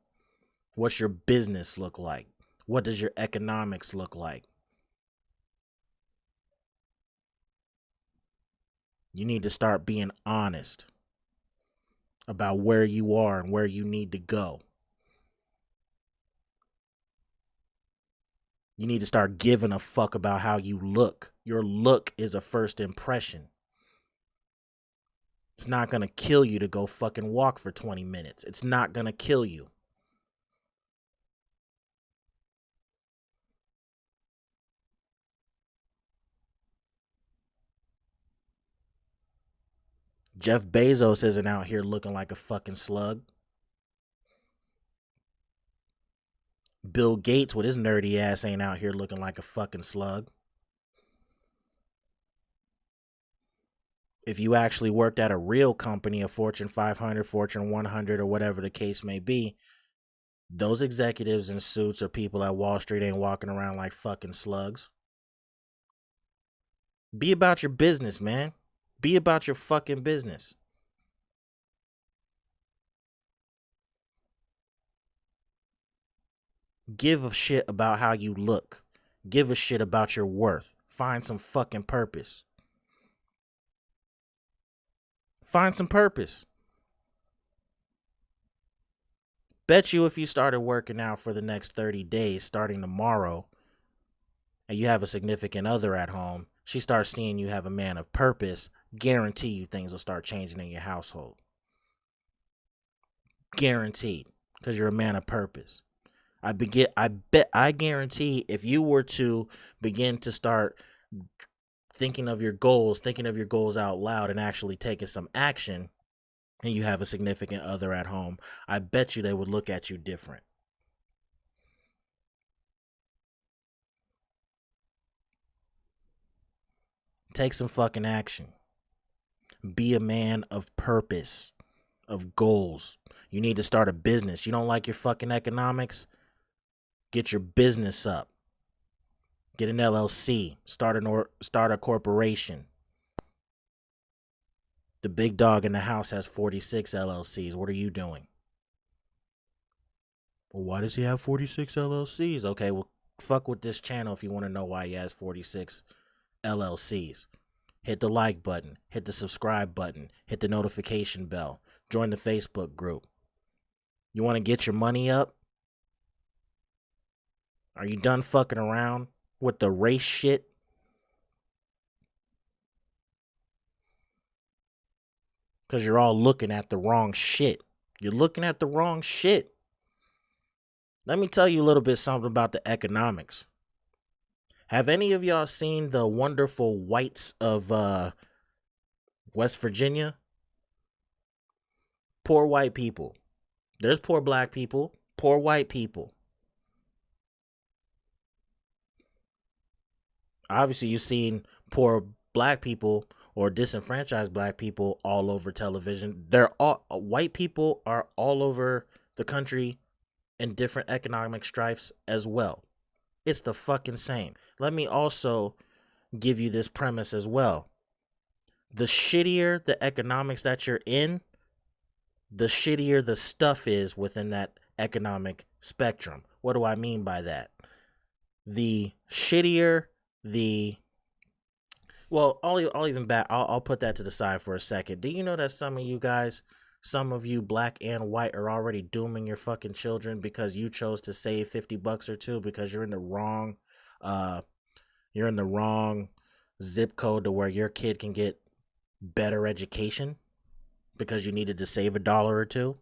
What's your business look like? What does your economics look like? You need to start being honest about where you are and where you need to go. You need to start giving a fuck about how you look. Your look is a first impression. It's not going to kill you to go fucking walk for 20 minutes. It's not going to kill you. Jeff Bezos isn't out here looking like a fucking slug. Bill Gates with his nerdy ass ain't out here looking like a fucking slug. If you actually worked at a real company, a Fortune 500, Fortune 100, or whatever the case may be, those executives in suits or people at Wall Street ain't walking around like fucking slugs. Be about your business, man. Be about your fucking business. Give a shit about how you look. Give a shit about your worth. Find some fucking purpose. Find some purpose. Bet you if you started working out for the next 30 days starting tomorrow and you have a significant other at home, she starts seeing you have a man of purpose, guarantee you things will start changing in your household. Guaranteed, because you're a man of purpose. I guarantee if you were to begin to start thinking of your goals out loud and actually taking some action, and you have a significant other at home, I bet you they would look at you different. Take some fucking action. Be a man of purpose, of goals. You need to start a business. You don't like your fucking economics? Get your business up. Get an LLC. Start a corporation. The big dog in the house has 46 LLCs. What are you doing? Well, why does he have 46 LLCs? Okay, well, fuck with this channel if you want to know why he has 46 LLCs. Hit the like button. Hit the subscribe button. Hit the notification bell. Join the Facebook group. You want to get your money up? Are you done fucking around with the race shit? Because you're all looking at the wrong shit. You're looking at the wrong shit. Let me tell you a little bit something about the economics. Have any of y'all seen the wonderful whites of West Virginia? Poor white people. There's poor black people, poor white people. Obviously, you've seen poor black people or disenfranchised black people all over television. They're all white people are all over the country in different economic strifes as well. It's the fucking same. Let me also give you this premise as well. The shittier the economics that you're in, the shittier the stuff is within that economic spectrum. What do I mean by that? The shittier the well, I'll even back. I'll put that to the side for a second. Do you know that some of you guys, some of you black and white, are already dooming your fucking children because you chose to save $50 or two because uh, you're in the wrong zip code to where your kid can get better education because you needed to save $1 or two.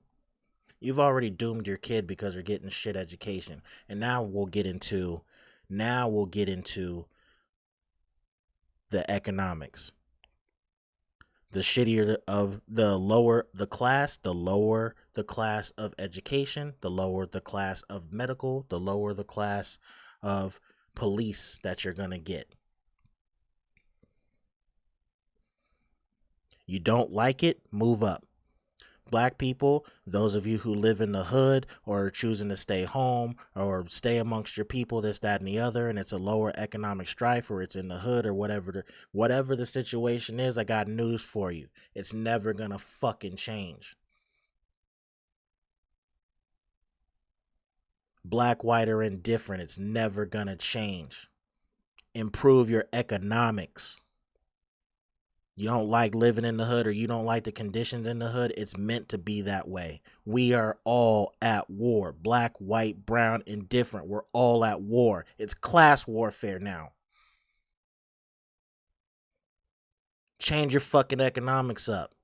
You've already doomed your kid because they're getting shit education. And now we'll get into the economics. The shittier of the lower the class, the lower the class of education, the lower the class of medical, the lower the class of police that you're going to get. You don't like it? Move up. Black people, those of you who live in the hood or are choosing to stay home or stay amongst your people, this, that, and the other, and it's a lower economic strife or it's in the hood or whatever the situation is, I got news for you. It's never gonna fucking change. Black, white, or indifferent, it's never gonna change. Improve your economics. You don't like living in the hood or you don't like the conditions in the hood, it's meant to be that way. We are all at war. Black, white, brown, indifferent. We're all at war. It's class warfare now. Change your fucking economics up.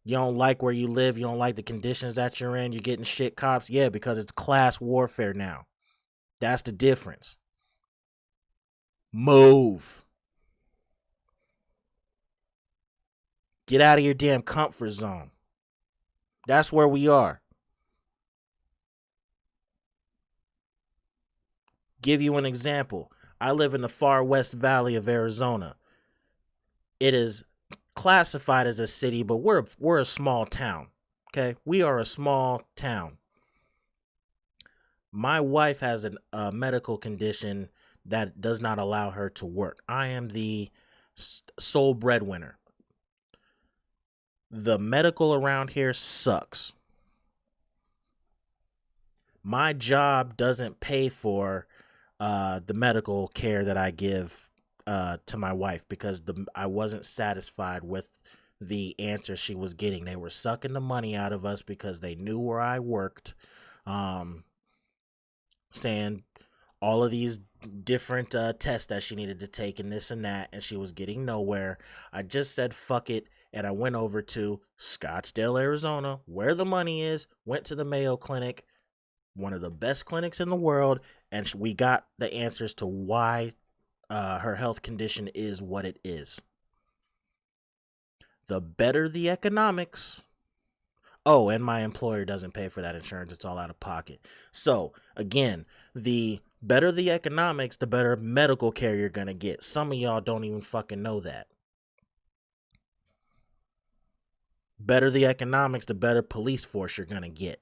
You don't like where you live. You don't like the conditions that you're in. You're getting shit cops. Yeah, because it's class warfare now. That's the difference. Move. Get out of your damn comfort zone. That's where we are. Give you an example. I live in the far west valley of Arizona. It is classified as a city, but we're a small town. Okay? We are a small town. My wife has a medical condition that does not allow her to work. I am the sole breadwinner. The medical around here sucks. My job doesn't pay for the medical care that I give to my wife because I wasn't satisfied with the answers she was getting. They were sucking the money out of us because they knew where I worked, saying all of these different tests that she needed to take and this and that, and she was getting nowhere. I just said fuck it, and I went over to Scottsdale, Arizona, where the money is, went to the Mayo Clinic, one of the best clinics in the world, and we got the answers to why her health condition is what it is. The better the economics. Oh, and my employer doesn't pay for that insurance. It's all out of pocket. So, again, the better the economics, the better medical care you're going to get. Some of y'all don't even fucking know that. Better the economics, the better police force you're going to get.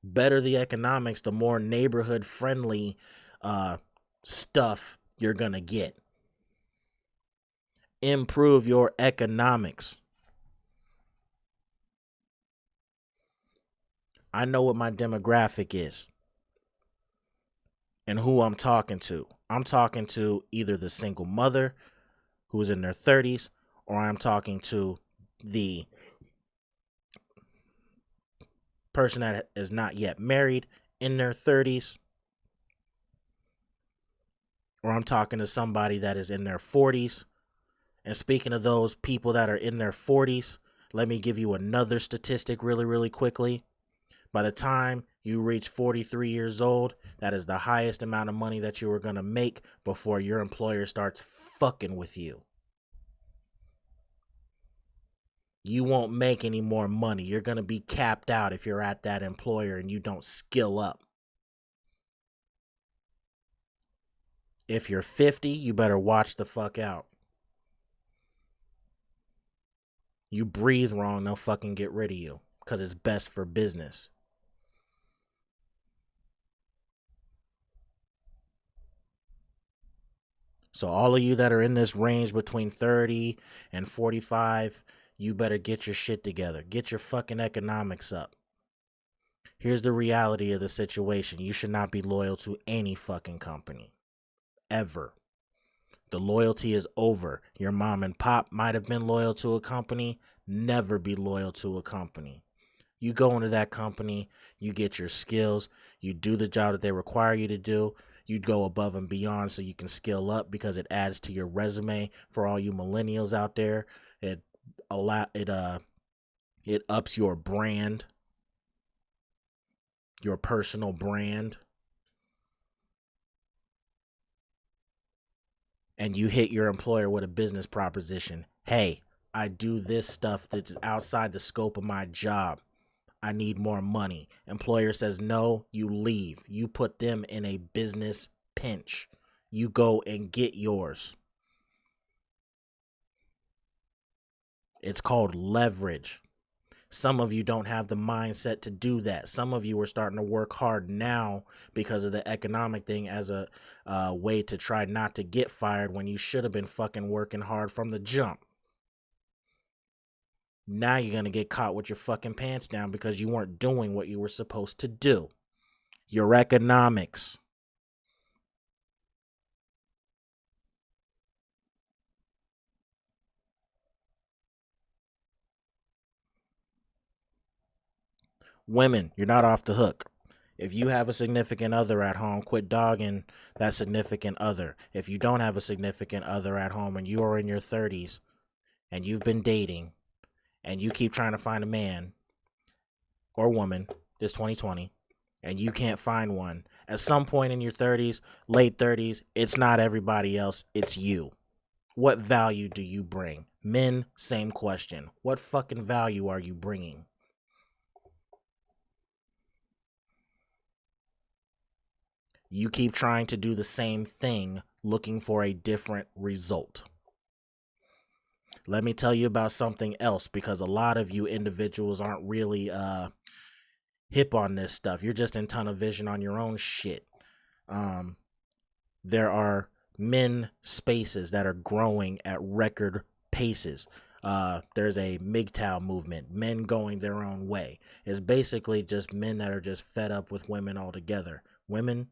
Better the economics, the more neighborhood friendly stuff you're going to get. Improve your economics. I know what my demographic is and who I'm talking to. I'm talking to either the single mother who's in their 30s, or I'm talking to the person that is not yet married in their 30s, or I'm talking to somebody that is in their 40s. And speaking of those people that are in their 40s, let me give you another statistic really, really quickly. By the time you reach 43 years old, that is the highest amount of money that you are going to make before your employer starts fucking with you. You won't make any more money. You're going to be capped out if you're at that employer and you don't skill up. If you're 50, you better watch the fuck out. You breathe wrong, they'll fucking get rid of you because it's best for business. So all of you that are in this range between 30 and 45, you better get your shit together. Get your fucking economics up. Here's the reality of the situation. You should not be loyal to any fucking company. Ever. The loyalty is over. Your mom and pop might have been loyal to a company. Never be loyal to a company. You go into that company, you get your skills, you do the job that they require you to do. You go above and beyond so you can skill up because it adds to your resume. For all you millennials out there, it ups your brand, your personal brand. And you hit your employer with a business proposition. Hey, I do this stuff that's outside the scope of my job. I need more money. Employer says no, you leave. You put them in a business pinch. You go and get yours. It's called leverage. Some of you don't have the mindset to do that. Some of you are starting to work hard now because of the economic thing as a way to try not to get fired when you should have been fucking working hard from the jump. Now you're going to get caught with your fucking pants down because you weren't doing what you were supposed to do. Your economics. Women, you're not off the hook. If you have a significant other at home, quit dogging that significant other. If you don't have a significant other at home and you are in your 30s and you've been dating and you keep trying to find a man or woman, this 2020, and you can't find one, at some point in your 30s, late 30s, it's not everybody else, it's you. What value do you bring? Men, same question. What fucking value are you bringing? You keep trying to do the same thing, looking for a different result. Let me tell you about something else, because a lot of you individuals aren't really hip on this stuff. You're just in tunnel vision on your own shit. There are men spaces that are growing at record paces. There's a MGTOW movement, men going their own way. It's basically just men that are just fed up with women altogether. Women,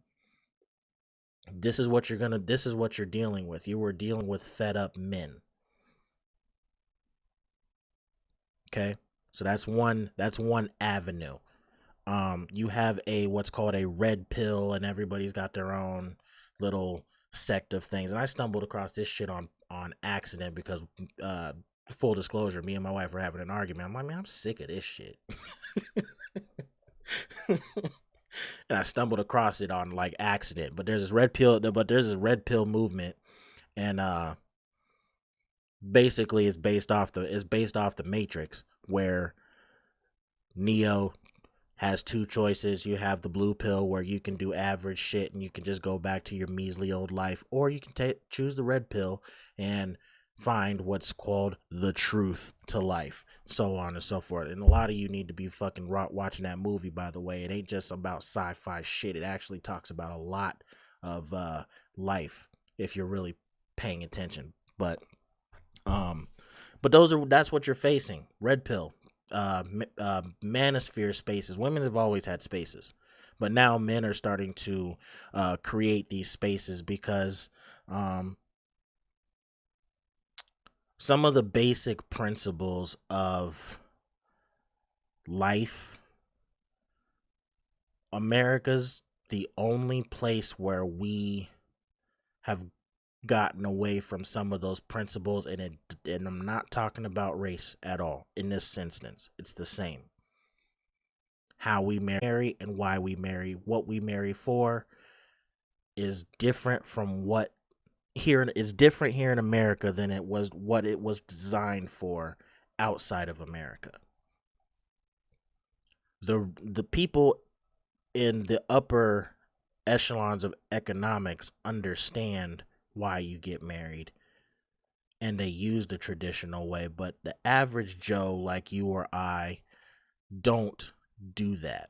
this is what you're dealing with. You were dealing with fed up men. Okay? So that's one avenue. You have what's called a red pill, and everybody's got their own little sect of things. And I stumbled across this shit on accident because full disclosure, me and my wife were having an argument. I'm like, man, I'm sick of this shit. And I stumbled across it on like accident. But there's this red pill movement, and basically it's based off the Matrix, where Neo has two choices. You have the blue pill where you can do average shit and you can just go back to your measly old life, or you can choose the red pill and find what's called the truth to life, so on and so forth. And a lot of you need to be fucking watching that movie, by the way. It ain't just about sci-fi shit. It actually talks about a lot of life if you're really paying attention. But that's what you're facing. Red pill, manosphere spaces. Women have always had spaces, but now men are starting to create these spaces because some of the basic principles of life, America's the only place where we have gotten away from some of those principles, and I'm not talking about race at all in this instance. It's the same. How we marry and why we marry, what we marry for, is different from what here in America than what it was designed for outside of America. The people in the upper echelons of economics understand why you get married, and they use the traditional way, but the average Joe like you or I don't do that.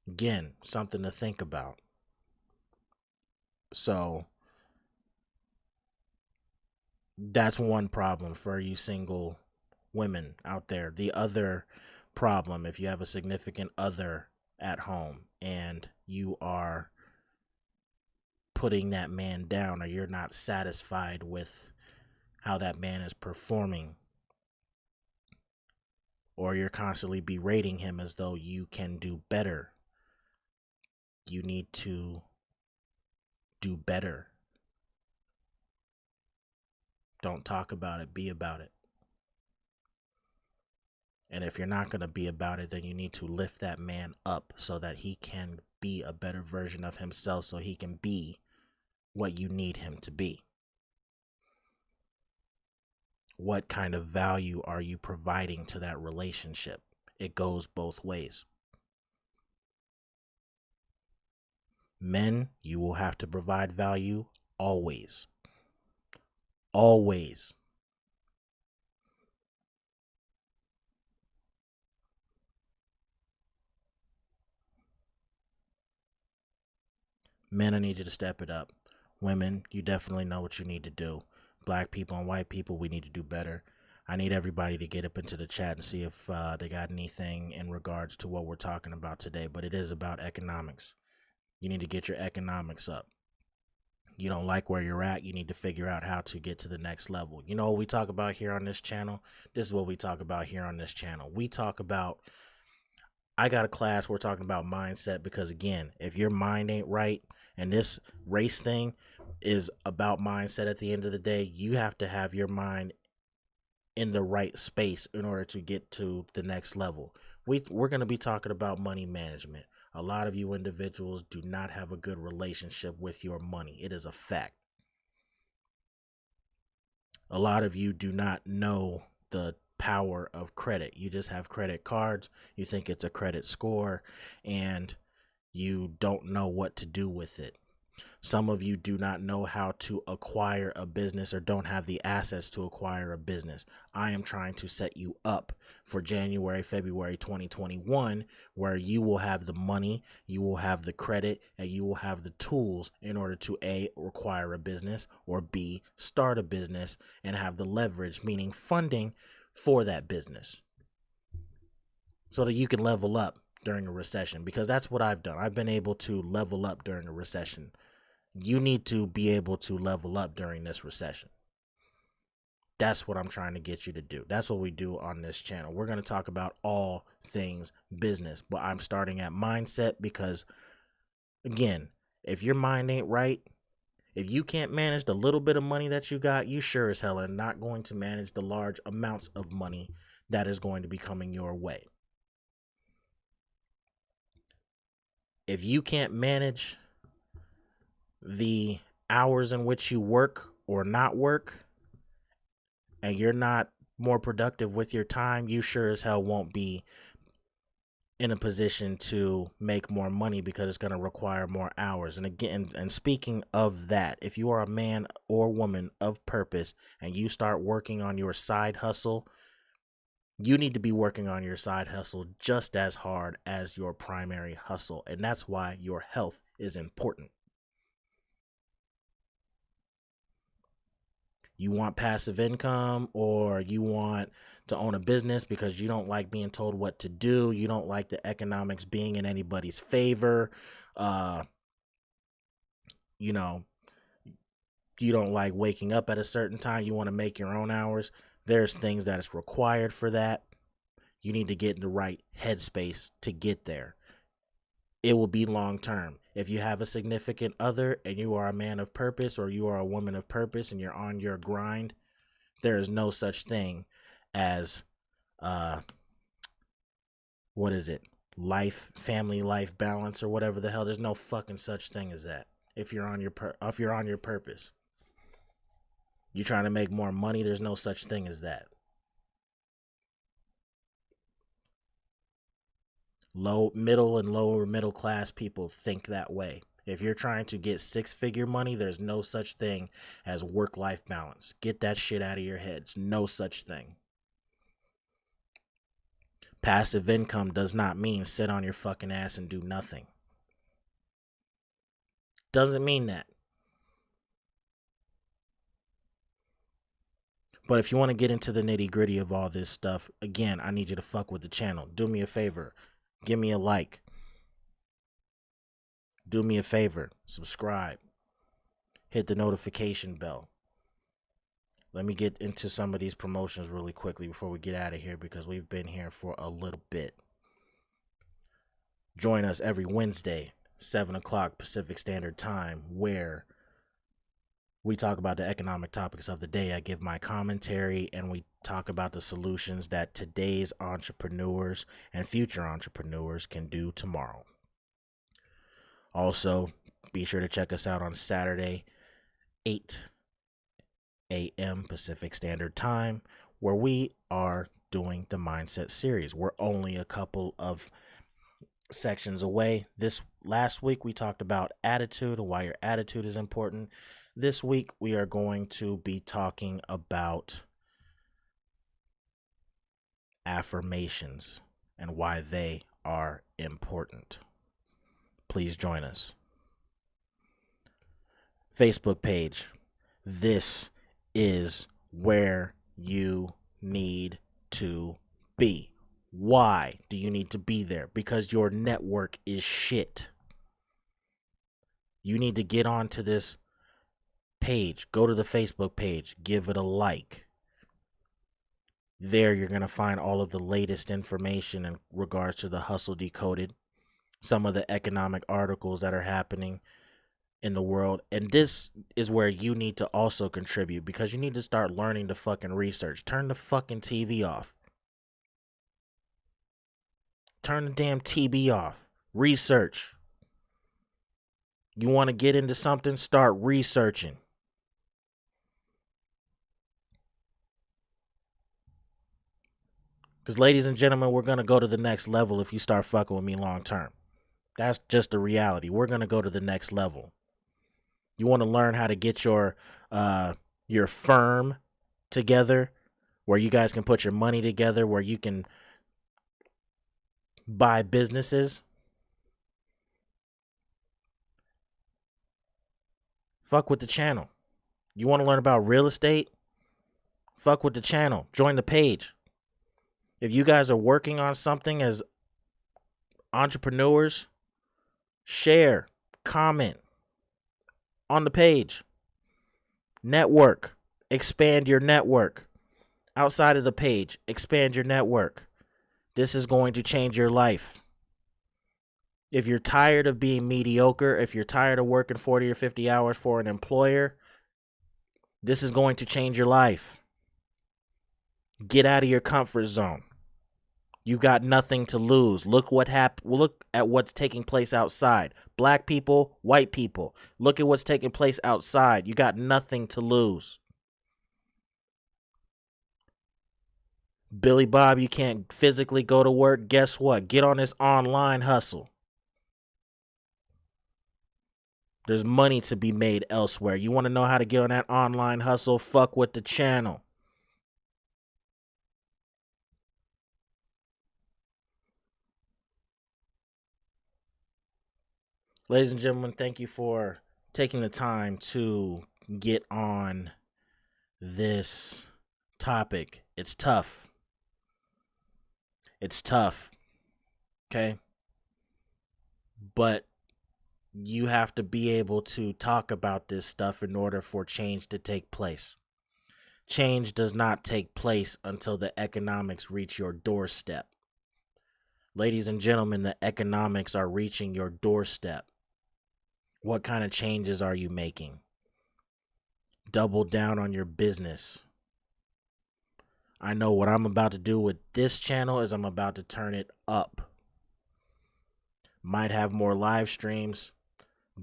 Again, something to think about. So that's one problem for you single women out there. The other problem, if you have a significant other at home and you are putting that man down, or you're not satisfied with how that man is performing, or you're constantly berating him as though you can do better, you need to do better. Don't talk about it, be about it. And if you're not going to be about it, then you need to lift that man up so that he can be a better version of himself, so he can be what you need him to be. What kind of value are you providing to that relationship? It goes both ways. Men, you will have to provide value always. Always. Men, I need you to step it up. Women, you definitely know what you need to do. Black people and white people, we need to do better. I need everybody to get up into the chat and see if they got anything in regards to what we're talking about today. But it is about economics. You need to get your economics up. You don't like where you're at, you need to figure out how to get to the next level. You know what we talk about here on this channel? This is what we talk about here on this channel. We talk about, I got a class, we're talking about mindset, because again, if your mind ain't right, and this race thing is about mindset at the end of the day, you have to have your mind in the right space in order to get to the next level. We're going to be talking about money management. A lot of you individuals do not have a good relationship with your money. It is a fact. A lot of you do not know the power of credit. You just have credit cards. You think it's a credit score, and you don't know what to do with it. Some of you do not know how to acquire a business, or don't have the assets to acquire a business. I am trying to set you up for January, February 2021, where you will have the money, you will have the credit, and you will have the tools in order to A, acquire a business, or B, start a business and have the leverage, meaning funding for that business, so that you can level up during a recession, because that's what I've done. I've been able to level up during a recession. You need to be able to level up during this recession. That's what I'm trying to get you to do. That's what we do on this channel. We're going to talk about all things business, but I'm starting at mindset because, again, if your mind ain't right, if you can't manage the little bit of money that you got, you sure as hell are not going to manage the large amounts of money that is going to be coming your way. If you can't manage the hours in which you work or not work, and you're not more productive with your time, you sure as hell won't be in a position to make more money, because it's going to require more hours. And again, and speaking of that, if you are a man or woman of purpose and you start working on your side hustle, you need to be working on your side hustle just as hard as your primary hustle. And that's why your health is important. You want passive income, or you want to own a business because you don't like being told what to do. You don't like the economics being in anybody's favor. You know, you don't like waking up at a certain time. You want to make your own hours. There's things that is required for that. You need to get in the right headspace to get there. It will be long term. If you have a significant other and you are a man of purpose, or you are a woman of purpose, and you're on your grind, there is no such thing as what is it? Family life balance, or whatever the hell. There's no fucking such thing as that. If you're on your purpose, you're trying to make more money, there's no such thing as that. Middle and lower middle class people think that way. If you're trying to get six-figure money, there's no such thing as work-life balance. Get that shit out of your heads. No such thing. Passive income does not mean sit on your fucking ass and do nothing. Doesn't mean that. But if you want to get into the nitty-gritty of all this stuff, again, I need you to fuck with the channel. Do me a favor. Give me a like. Do me a favor. Subscribe. Hit the notification bell. Let me get into some of these promotions really quickly before we get out of here, because we've been here for a little bit. Join us every Wednesday, 7 o'clock Pacific Standard Time, where we talk about the economic topics of the day. I give my commentary, and we talk about the solutions that today's entrepreneurs and future entrepreneurs can do tomorrow. Also, be sure to check us out on Saturday, 8 a.m. Pacific Standard Time, where we are doing the Mindset series. We're only a couple of sections away. Last week, we talked about attitude and why your attitude is important. This week, we are going to be talking about affirmations and why they are important. Please join us. Facebook page. This is where you need to be. Why do you need to be there? Because your network is shit. You need to get onto this page. Go to the Facebook page. Give it a like. There you're going to find all of the latest information in regards to the Hustle Decoded, some of the economic articles that are happening in the world. And this is where you need to also contribute, because you need to start learning to fucking research. Turn the fucking TV off. Turn the damn TV off. Research. You want to get into something? Start researching. Because, ladies and gentlemen, we're going to go to the next level if you start fucking with me long term. That's just the reality. We're going to go to the next level. You want to learn how to get your firm together, where you guys can put your money together, where you can buy businesses? Fuck with the channel. You want to learn about real estate? Fuck with the channel. Join the page. If you guys are working on something as entrepreneurs, share, comment on the page. Network. Expand your network. Outside of the page, expand your network. This is going to change your life. If you're tired of being mediocre, if you're tired of working 40 or 50 hours for an employer, this is going to change your life. Get out of your comfort zone. You got nothing to lose. Look at what's taking place outside. Black people, white people. Look at what's taking place outside. You got nothing to lose. Billy Bob, you can't physically go to work. Guess what? Get on this online hustle. There's money to be made elsewhere. You want to know how to get on that online hustle? Fuck with the channel. Ladies and gentlemen, thank you for taking the time to get on this topic. It's tough. It's tough. Okay? But you have to be able to talk about this stuff in order for change to take place. Change does not take place until the economics reach your doorstep. Ladies and gentlemen, the economics are reaching your doorstep. What kind of changes are you making? Double down on your business. I know what I'm about to do with this channel is I'm about to turn it up. Might have more live streams.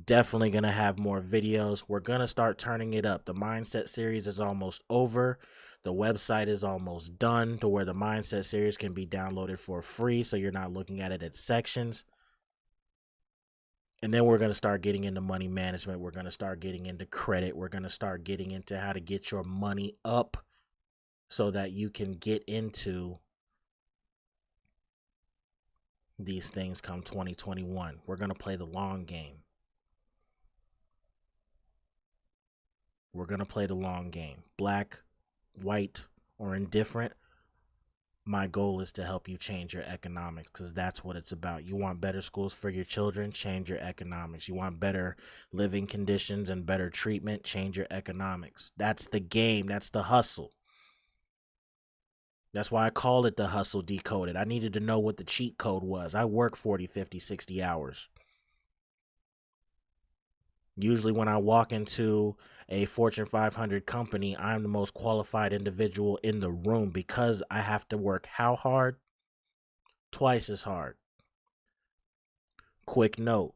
Definitely going to have more videos. We're going to start turning it up. The Mindset series is almost over. The website is almost done to where the Mindset series can be downloaded for free, so you're not looking at it in sections. And then we're going to start getting into money management. We're going to start getting into credit. We're going to start getting into how to get your money up so that you can get into these things come 2021. We're going to play the long game. We're going to play the long game. Black, white, or indifferent. My goal is to help you change your economics, because that's what it's about. You want better schools for your children? Change your economics. You want better living conditions and better treatment? Change your economics. That's the game. That's the hustle. That's why I call it the hustle decoded. I needed to know what the cheat code was. I work 40, 50, 60 hours. Usually when I walk into a Fortune 500 company, I'm the most qualified individual in the room because I have to work how hard? Twice as hard. Quick note.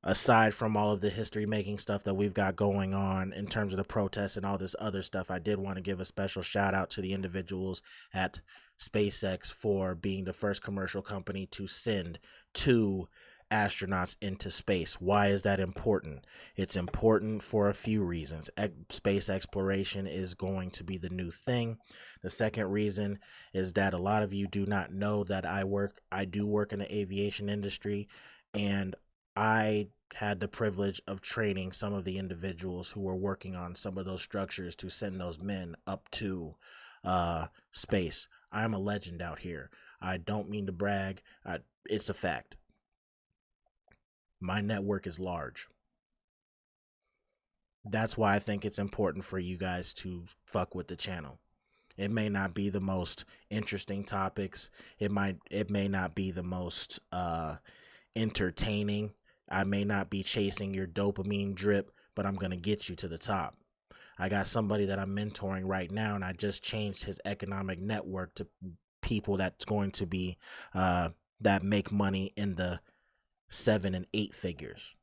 Aside from all of the history-making stuff that we've got going on in terms of the protests and all this other stuff, I did want to give a special shout out to the individuals at SpaceX for being the first commercial company to send 2 astronauts into space. Why is that important? It's important for a few reasons. Space exploration is going to be the new thing. The second reason is that a lot of you do not know that I do work in the aviation industry, and I had the privilege of training some of the individuals who were working on some of those structures to send those men up to space. I'm a legend out here. I don't mean to brag. It's a fact. My network is large. That's why I think it's important for you guys to fuck with the channel. It may not be the most interesting topics. It may not be the most entertaining. I may not be chasing your dopamine drip, but I'm going to get you to the top. I got somebody that I'm mentoring right now, and I just changed his economic network to people that's going to be that make money in the 7 and 8 figures.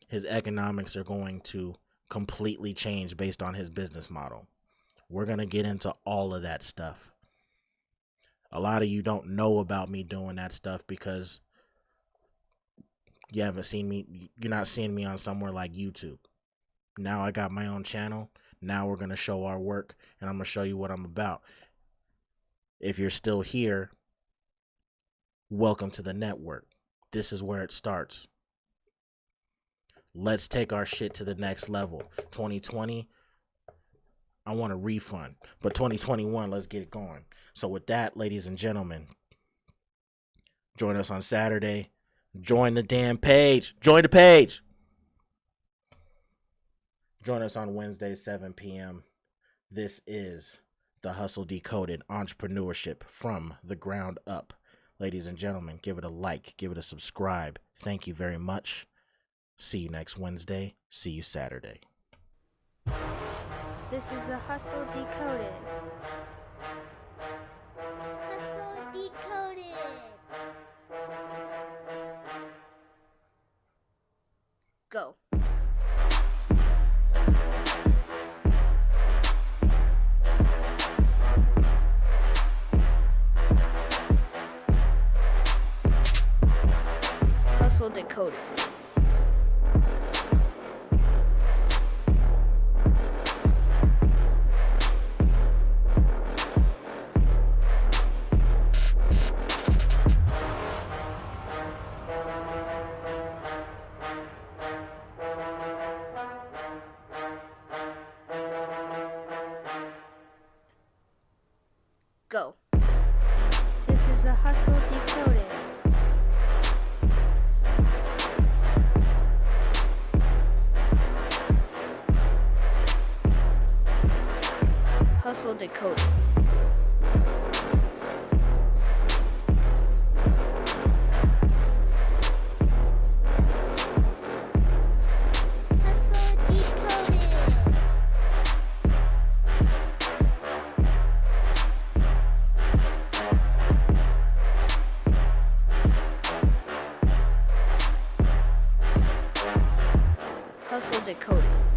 His economics are going to completely change based on his business model. We're going to get into all of that stuff. A lot of you don't know about me doing that stuff because you haven't seen me. You're not seeing me on somewhere like YouTube. Now I got my own channel. Now we're going to show our work, and I'm going to show you what I'm about. If you're still here, welcome to the network. This is where it starts. Let's take our shit to the next level. 2020, I want a refund. But 2021, let's get it going. So with that, ladies and gentlemen, join us on Saturday. Join the damn page. Join the page. Join us on Wednesday, 7 p.m. This is The Hustle Decoded, Entrepreneurship from the Ground Up. Ladies and gentlemen, give it a like, give it a subscribe. Thank you very much. See you next Wednesday. See you Saturday.
This is the Hustle Decoded.
Hustle Decoded.
Go. Hustle Decoded. Go. This is the Hustle Decoded. Hustle Decoded.
Hustle Decoded.
Hustle Decoded.